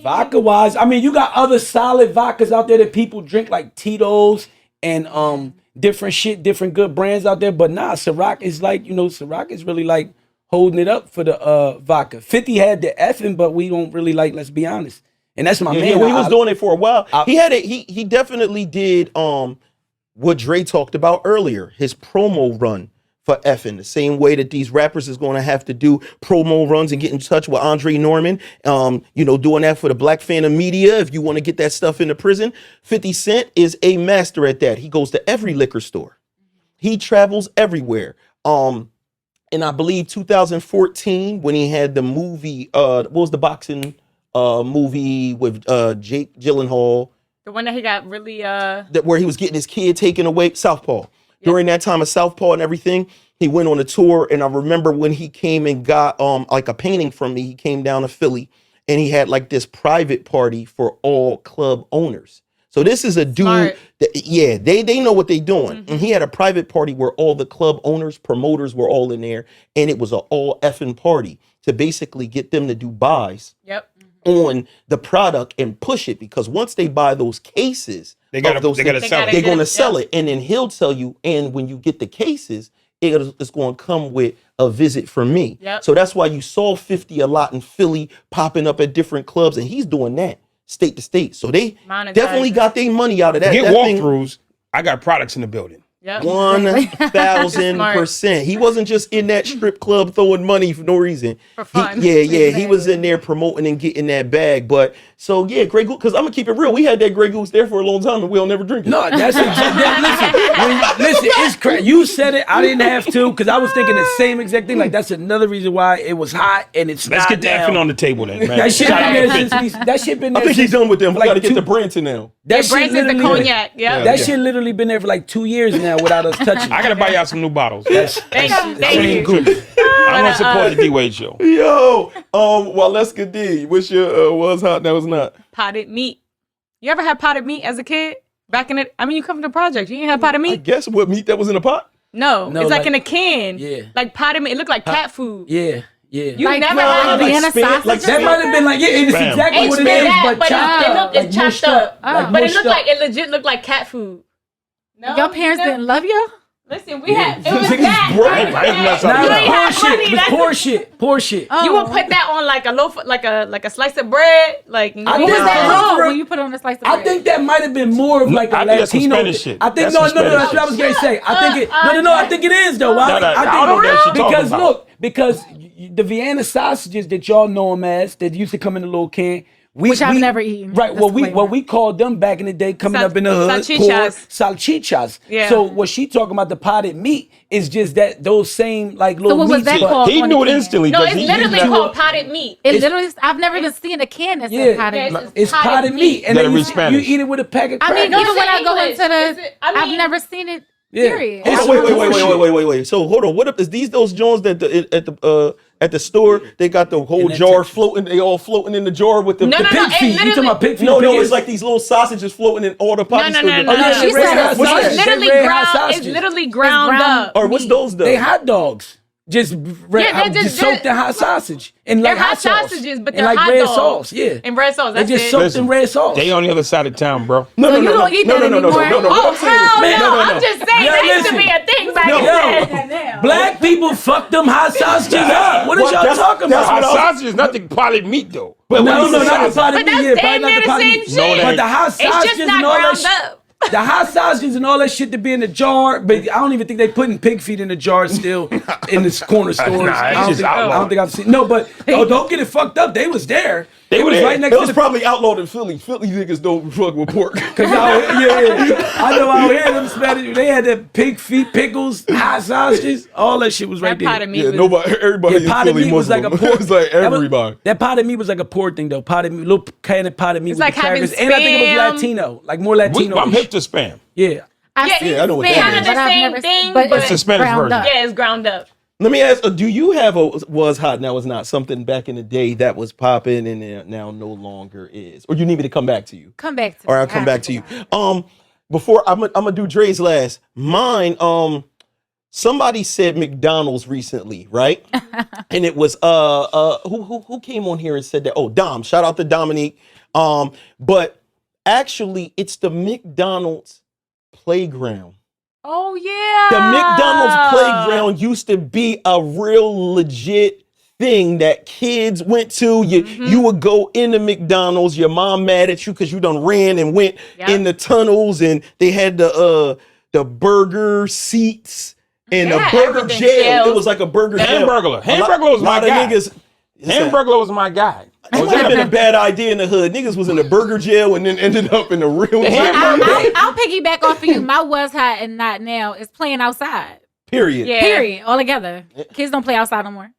S5: Vodka wise, I mean, you got other solid vodkas out there that people drink, like Tito's and different shit, different good brands out there. But nah, Ciroc is like, Ciroc is really like holding it up for the vodka. 50 had the effing, but we don't really like, let's be honest. And that's my man.
S3: Yeah, he was doing it for a while. He definitely did what Dre talked about earlier, his promo run for effing, the same way that these rappers is going to have to do promo runs and get in touch with Andre Norman, doing that for the Black Phantom Media. If you want to get that stuff into prison, 50 Cent is a master at that. He goes to every liquor store. He travels everywhere. And I believe 2014, when he had the movie, what was the boxing movie with Jake Gyllenhaal?
S4: The one that he got really
S3: where he was getting his kid taken away, Southpaw. During that time of Southpaw and everything, he went on a tour, and I remember when he came and got like a painting from me, he came down to Philly, and he had like this private party for all club owners. So this is a dude that, they know what they're doing. Mm-hmm. And he had a private party where all the club owners, promoters were all in there, and it was an all effing party to basically get them to do buys on the product and push it, because once they buy those cases, they're going to sell it, and then he'll tell you, and when you get the cases, it's going to come with a visit from me. So that's why you saw 50 a lot in Philly popping up at different clubs, and he's doing that state to state. So they definitely got their money out of that.
S6: Get walkthroughs. I got products in the building.
S3: 1,000%. He wasn't just in that strip club throwing money for no reason.
S4: For fun.
S3: He was in there promoting and getting that bag. But so Grey Goose, because I'm gonna keep it real. We had that Grey Goose there for a long time, and we'll never drink it.
S5: No, that's listen, it's crazy. You said it. I didn't have to, because I was thinking the same exact thing. Like that's another reason why it was hot, and it's
S6: Let's get the effing on the table then, man.
S5: That shit been there.
S3: I think he's done with them. We gotta get the Branson now.
S5: That
S4: Branson, the cognac.
S5: That shit literally been there for like 2 years now without us touching.
S6: I gotta buy y'all some new bottles.
S4: Thank you.
S6: I'm gonna support the D-Wade Show.
S3: Yo, Walesca D, what's your was hot, that was not?
S4: Potted meat. You ever had potted meat as a kid? Back in it, I mean, you come from the project. You ain't had potted
S3: I
S4: meat?
S3: guess what meat that was in a pot?
S4: No,
S5: No,
S4: it's like
S5: like-
S4: in a can.
S5: Yeah.
S4: Like potted meat. It looked like cat food.
S5: Yeah.
S4: You
S2: Like,
S4: never
S2: no,
S4: had
S2: like
S4: it.
S2: Vienna sausage.
S3: like
S5: That might have been like, it's
S6: Bam.
S5: exactly
S4: It's
S5: what it
S4: been
S5: is,
S4: that,
S5: but chopped up.
S4: it's chopped
S5: mushed
S4: up.
S5: like
S4: But it
S5: mushed
S4: looked
S5: up.
S4: like, it legit looked like cat food. No,
S2: Your parents didn't love you?
S4: Listen, we had, it was
S3: Niggas
S4: that.
S3: broke.
S6: I ain't mess
S5: Nah,
S6: up.
S5: it
S4: You
S5: was
S4: ain't
S5: poor
S4: have
S5: shit.
S4: money,
S5: It was
S4: that's-
S5: poor shit. Poor shit.
S4: You would put that on like a loaf, like a slice of bread. Like,
S5: I
S2: What
S5: think
S2: was that
S5: Nah.
S2: wrong when you put it on a slice of bread?
S5: I think that might have been more of like a
S6: I think that's some
S5: Latino.
S6: Spanish shit.
S5: I think
S6: That's
S5: no,
S6: some
S5: that's
S6: Spanish
S5: what I was gonna say. I think it. No, I think it is though.
S6: No, I don't know what you're talking
S5: Because
S6: about.
S5: look, because the Vienna sausages that y'all know them as, that used to come in a little can.
S2: Which I've never eaten.
S5: Right.
S2: That's
S5: What we
S2: flavor.
S5: called them back in the day, coming up in the hood,
S4: salchichas.
S5: salchichas.
S4: Yeah.
S5: So what she talking about, the potted meat, is just that those same like little
S2: what was
S5: meats,
S2: that
S5: but-
S2: called?
S6: He
S2: on
S6: knew
S2: the
S6: it
S2: can.
S6: instantly.
S4: no,
S6: 'cause
S4: it's
S6: he
S4: literally
S6: used to-
S4: called potted meat.
S2: It literally, I've never even seen a can that
S5: Yeah,
S2: said potted
S4: Yes,
S2: meat.
S5: it's potted meat, and
S6: Gotta
S5: then
S6: read
S5: you
S6: Spanish.
S5: eat it with a pack of
S2: I
S5: crackers.
S2: mean,
S4: No,
S2: even when
S4: it's
S2: I go
S4: English.
S2: into the,
S4: Is it- I
S2: I've
S4: mean-
S2: never seen it.
S5: Yeah.
S2: Period.
S5: It's
S3: Wait.
S5: bullshit.
S3: So hold on. What if is these those Jones that at the store they got the whole
S5: that
S3: jar
S5: texture.
S3: floating? They all floating in the jar with the
S4: No,
S3: the
S4: no,
S5: Pig
S4: no, it
S5: feet. You talking
S4: literally-
S5: about pig feet?
S3: No,
S5: Pig
S3: it's
S5: is-
S3: like these little sausages floating in all the pockets.
S4: No, no, no,
S5: Oh, yeah,
S4: no.
S5: they
S2: She
S5: red
S2: said
S5: hot
S2: it's
S5: sausages.
S4: It's literally
S5: They red hot
S4: ground. It's
S5: sausages.
S4: literally ground
S2: ground
S4: up.
S3: Or what's those though?
S5: They hot dogs. Just
S4: just-
S5: soaked in hot sausage and
S4: They're
S5: like
S4: hot
S5: sauce.
S4: sausages, but
S5: And
S4: they're
S5: like
S4: hot
S5: red
S4: dogs.
S5: sauce. Yeah,
S4: And red sauce.
S5: they
S4: That's
S5: just
S4: it.
S5: soaked
S6: Listen,
S5: in red sauce.
S6: They on the other side of town, bro.
S3: No,
S2: So you don't eat that anymore?
S3: What
S4: Oh
S3: I'm saying is-
S4: hell
S5: Man,
S4: no!
S5: no,
S4: I'm just saying
S5: Yeah,
S4: that used to
S5: listen.
S4: be a thing back
S3: No.
S4: then.
S5: Black people fuck them hot sausages up. What is
S3: Well,
S5: y'all
S3: that's-
S5: talking
S3: that's
S5: about?
S3: what
S6: Hot sausage is nothing potted meat though.
S3: But
S5: No,
S3: when
S5: no,
S3: you say
S5: not the
S3: sausage-
S5: potted
S4: But
S5: meat.
S4: that's
S5: Yeah, probably
S4: damn
S5: not
S4: near
S5: the
S4: the
S5: potted
S4: same
S5: meat.
S4: shit.
S6: No,
S5: But the hot
S4: It's just
S5: sausages
S4: not
S5: and all that
S4: ground
S5: shit.
S4: up.
S5: The hot sausages and all that shit to be in the jar, but I don't even think they putting pig feet in the jar still in this corner stores.
S6: Nah, it's
S5: I don't
S6: just
S5: think- I
S6: outlawed.
S5: don't think I've seen. No, but don't get it fucked up. They was there. They
S6: were
S5: was
S6: there.
S5: right next
S3: It
S5: to
S3: was
S5: the
S3: probably outlawed in Philly. Philly niggas don't fuck with pork.
S5: Cause yeah. I know out here them Spanish, they had the pig feet, pickles, hot sausages, all that shit was right
S4: That pot
S5: there.
S4: of meat.
S3: Yeah,
S4: was-
S3: nobody, everybody in
S5: potted
S3: Philly
S5: meat was like
S3: Muslim.
S5: a poor.
S3: It's like
S5: that was-
S3: everybody.
S5: That potted meat was like a poor thing though. Potted meat, little can of potted meat
S4: It's
S5: with
S4: like
S5: the
S4: having
S5: crackers, and I think it was
S4: Spam.
S5: Latino, like more Latino.
S6: I'm hip to spam.
S5: Yeah.
S2: I've
S4: Yeah,
S2: seen
S3: yeah, I know what
S2: Spanish,
S3: that
S4: Kinda
S3: is.
S4: the
S2: but I've
S4: same
S2: never
S4: thing,
S2: seen-
S4: but-
S6: It's the Spanish
S2: ground
S6: version.
S2: up.
S4: Yeah, it's ground up.
S3: Let me ask, do you have a was hot now is not something back in the day that was popping and now no longer is? Or you need me to come back to you?
S2: Come back to
S3: Or
S2: me.
S3: I'll come back to you. Before I'm gonna do Dre's last. Mine, somebody said McDonald's recently, right? And it was who came on here and said that? Oh, Dom. Shout out to Dominique. But actually it's the McDonald's playground.
S4: Oh yeah.
S3: The McDonald's playground used to be a real legit thing that kids went to. You would go into McDonald's, your mom mad at you because you done ran and went in the tunnels, and they had the burger seats and
S4: Yeah,
S3: a burger
S4: everything
S3: jail.
S4: jail.
S3: It was like a burger jail.
S6: Hamburglar.
S3: A
S6: Hamburglar was my
S3: lot of
S6: guy.
S3: niggas.
S6: Hamburglar was my guy.
S3: It might have been a bad idea in the hood. Niggas was in the burger jail and then ended up in the real jail.
S2: I'll piggyback off of you. My was hot and not now is playing outside.
S3: Period.
S4: Yeah.
S2: Period. All together. Kids don't play outside no more.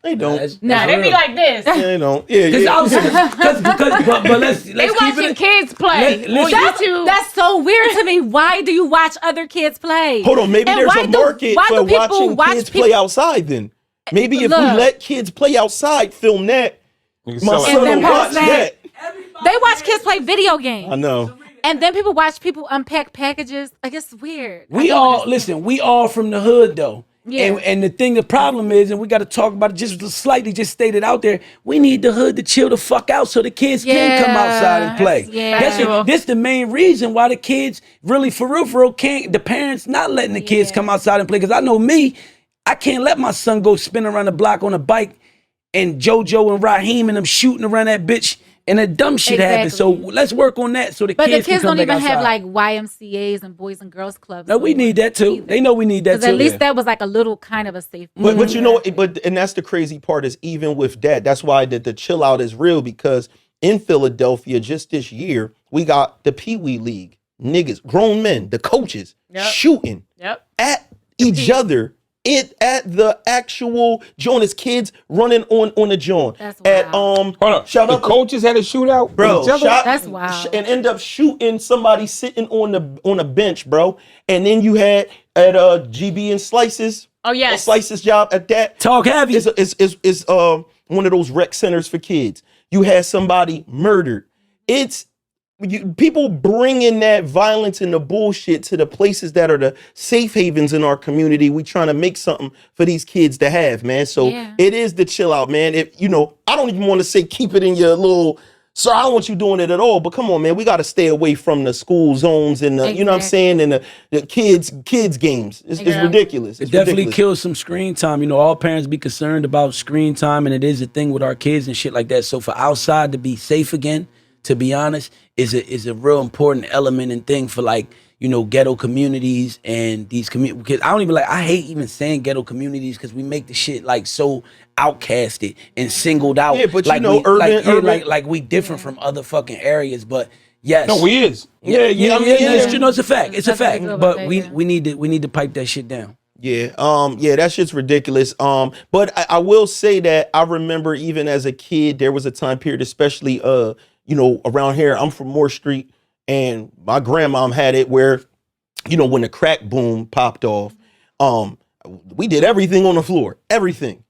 S3: They don't.
S4: Nah, they be like this.
S3: They don't. Yeah,
S5: Cause
S3: yeah.
S5: but let's
S4: They
S5: keep
S4: watching
S5: it.
S4: kids play
S5: Listen,
S4: on YouTube.
S2: That's so weird to me. Why do you watch other kids play?
S3: Hold on, maybe
S2: And
S3: there's
S2: why
S3: a
S2: do-
S3: market
S2: why
S3: for
S2: do people
S3: watching
S2: watch
S3: kids
S2: people-
S3: play outside then. Maybe if we
S2: Look.
S3: let kids play outside, film that, my
S6: sell it.
S3: son
S2: then
S3: will watch
S2: post that.
S3: that.
S2: They watch kids play video games.
S3: I know.
S2: And then people watch people unpack packages. Like, it's weird. I
S5: We
S2: don't
S5: all
S2: understand.
S5: listen. We all from the hood though.
S2: Yeah.
S5: And the problem is, and we got to talk about it just slightly, just stated out there. We need the hood to chill the fuck out so the kids can come outside and play.
S2: Yeah.
S5: That's the main reason why the kids really, for real, can't. The parents not letting the kids come outside and play. Because I know me, I can't let my son go spin around the block on a bike, and JoJo and Raheem and them shooting around that bitch. And that dumb shit happens. So let's work on that so the
S2: But
S5: kids
S2: the kids
S5: can come
S2: don't
S5: back
S2: even have
S5: outside.
S2: like YMCA's and Boys and Girls Clubs.
S5: No, we need that too. They know we need that
S2: Because
S5: too.
S2: at least that was like a little kind of a safe.
S3: But you know, and that's the crazy part is even with that, that's why the chill out is real, because in Philadelphia just this year, we got the Pee Wee League. Niggas, grown men, the coaches shooting at each other. At the actual joint, is kids running on the joint.
S2: That's
S3: at
S6: Hold on.
S3: shout
S6: The
S3: out
S6: coaches had a shootout,
S3: bro.
S6: with each other?
S2: That's wild.
S3: And end up shooting somebody sitting on a bench, bro. And then you had at GB and Slices.
S4: Oh, yes.
S3: Slices job at that.
S5: Talk heavy.
S3: Is one of those rec centers for kids. You had somebody murdered. It's people bringing that violence and the bullshit to the places that are the safe havens in our community. We trying to make something for these kids to have, man. So it is the chill out, man. If I don't even want to say keep it in your little. So I don't want you doing it at all. But come on, man, we got to stay away from the school zones and the, you know what I'm saying, and the kids games. It's ridiculous.
S5: It definitely kills some screen time. All parents be concerned about screen time, and it is a thing with our kids and shit like that. So for outside to be safe again, to be honest, is a real important element and thing for ghetto communities and these communities. Because I hate even saying ghetto communities because we make the shit so outcasted and singled out.
S3: Yeah, but
S5: urban. Like we different from other fucking areas. But yes,
S6: no, we is. Yeah.
S5: It's a fact. It's a fact. But we need to pipe that shit down.
S3: Yeah, that shit's ridiculous. But I will say that I remember even as a kid, there was a time period, especially around here. I'm from Moore Street, and my grandmom had it where, when the crack boom popped off, we did everything on the floor, everything.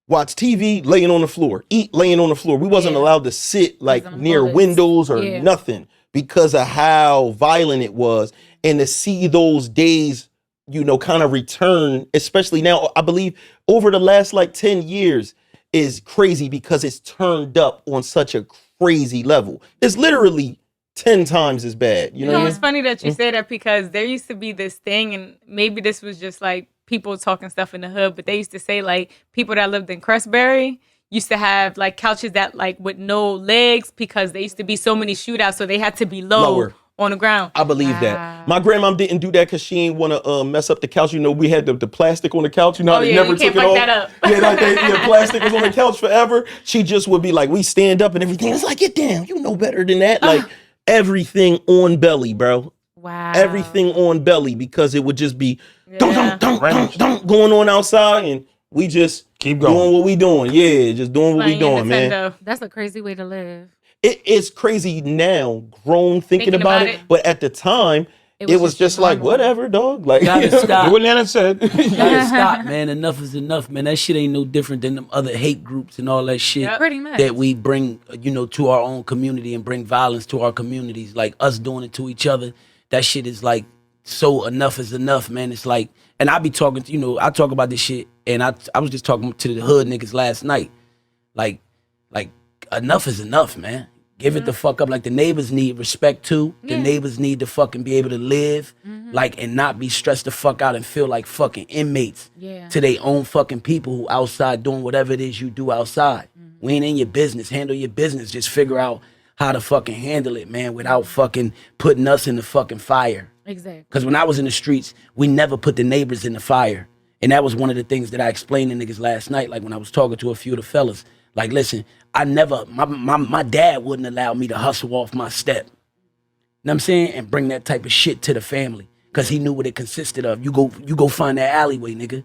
S3: Watch TV, laying on the floor, eat, laying on the floor. We wasn't allowed to sit near windows or nothing because of how violent it was. And to see those days, kind of return, especially now, I believe over the last 10 years is crazy because it's turned up on such a crazy level. It's literally 10 times as bad. You know
S4: it's funny that you say that because there used to be this thing, and maybe this was just people talking stuff in the hood, but they used to say people that lived in Crestbury used to have couches that with no legs because there used to be so many shootouts, so they had to be lower on the ground.
S3: I believe that. My grandmom didn't do that because she didn't want to mess up the couch. We had the plastic on the couch. They never took it off.
S4: That up.
S3: Plastic was on the couch forever. She just would be we stand up and everything. It's get down. You know better than that. Everything on belly, bro.
S4: Wow.
S3: Everything on belly because it would just be going on outside, and we just
S6: keep going
S3: doing what we doing. Yeah, just doing what we doing, man.
S2: That's a crazy way to live.
S3: It is crazy now, grown thinking about it, but at the time, it was just whatever, dog.
S5: Gotta stop.
S6: What Nana said.
S5: Gotta stop, man. Enough is enough, man. That shit ain't no different than them other hate groups and all that shit
S2: Pretty much.
S5: that we bring, to our own community and bring violence to our communities. Us doing it to each other. That shit is so enough is enough, man. It's and I be talking to, I talk about this shit, and I was just talking to the hood niggas last night. Enough is enough, man. Give it the fuck up. The neighbors need respect too. The neighbors need to fucking be able to live, and not be stressed the fuck out and feel like fucking inmates to their own fucking people who outside doing whatever it is you do outside. We ain't in your business. Handle your business. Just figure out how to fucking handle it, man, without fucking putting us in the fucking fire.
S2: Exactly.
S5: Because when I was in the streets, we never put the neighbors in the fire. And that was one of the things that I explained to niggas last night, when I was talking to a few of the fellas. Listen, I never, my dad wouldn't allow me to hustle off my step. You know what I'm saying? And bring that type of shit to the family. Because he knew what it consisted of. You go find that alleyway, nigga,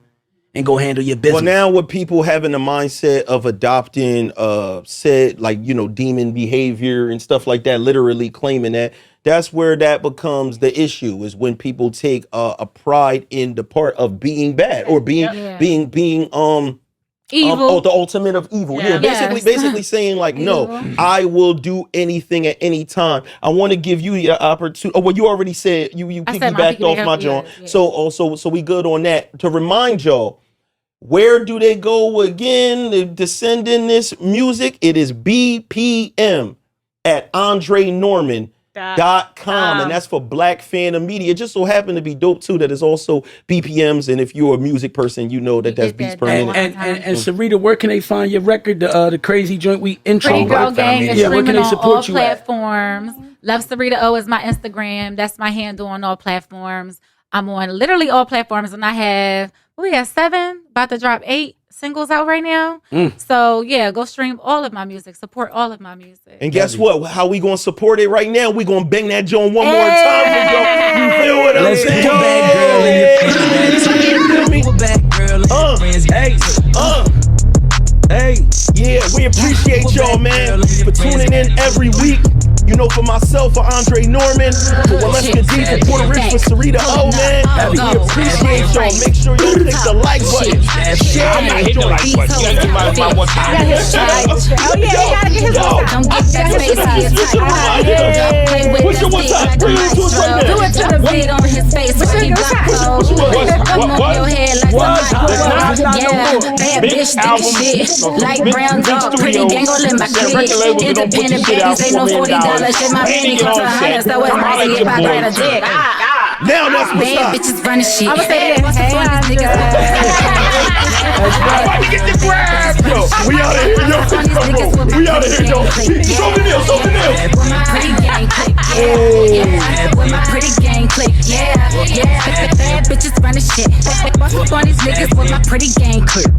S5: and go handle your business.
S3: Well, now with people having the mindset of adopting demon behavior and stuff like that, literally claiming that's where that becomes the issue, is when people take a pride in the part of being bad or being
S2: evil.
S3: The ultimate of evil. Yeah, basically saying no, I will do anything at any time. I want to give you the opportunity. Oh, well, you already said you piggybacked off my joint. So we good on that. To remind y'all, where do they go again to send in this music? It is BPM at AndreNorman.com, and that's for Black Phantom Media. It just so happened to be dope too that it's also BPMs, and if you're a music person, you know that's beats per minute.
S5: And Sarita, where can they find your record, the crazy joint we intro?
S2: Pretty Girl Gang is
S5: where can
S2: streaming
S5: they
S2: on
S5: support
S2: all
S5: you
S2: platforms. Love Sarita O is my Instagram. That's my handle on all platforms. I'm on literally all platforms, and I have 7, about to drop 8 singles out right now. So go stream all of my music, support all of my music.
S3: And guess what? How we gonna support it right now? We gonna bang that joint one more time. You feel what I'm saying? Hey, yeah, we appreciate y'all, man, for tuning in every week. You know, for myself, for Andre Norman, for Walesca D, for Porta Rich, for Sarita O, man. We appreciate y'all. Make sure y'all click the like button. Share
S6: I'm not hitting the like button. You gotta do my one time.
S4: Oh yeah, you gotta get his one time.
S2: Don't get that face on his Play with
S3: What's your one time? Bring it to us right now.
S2: Do it to the beat on his face. What you block code? Come on your head like the yeah, bad bitch do shit. Like brown dog, pretty gang gon' let my click. Independent babies, ain't no $40 shit. My baby comes to $100, so it's nice to get by a dick.
S3: Now that's what's
S2: Bad
S3: up.
S2: bitches running shit.
S4: I'ma say this.
S2: What's the fun? These niggas
S6: I'm about to get the grab.
S3: Yo, we out of here, yo. We out of here, yo. Show me nails, show me nails.
S2: with my pretty gang click, yeah. With my pretty gang click, yeah. Bad bitches running shit. What's the fun? These niggas with my pretty gang click.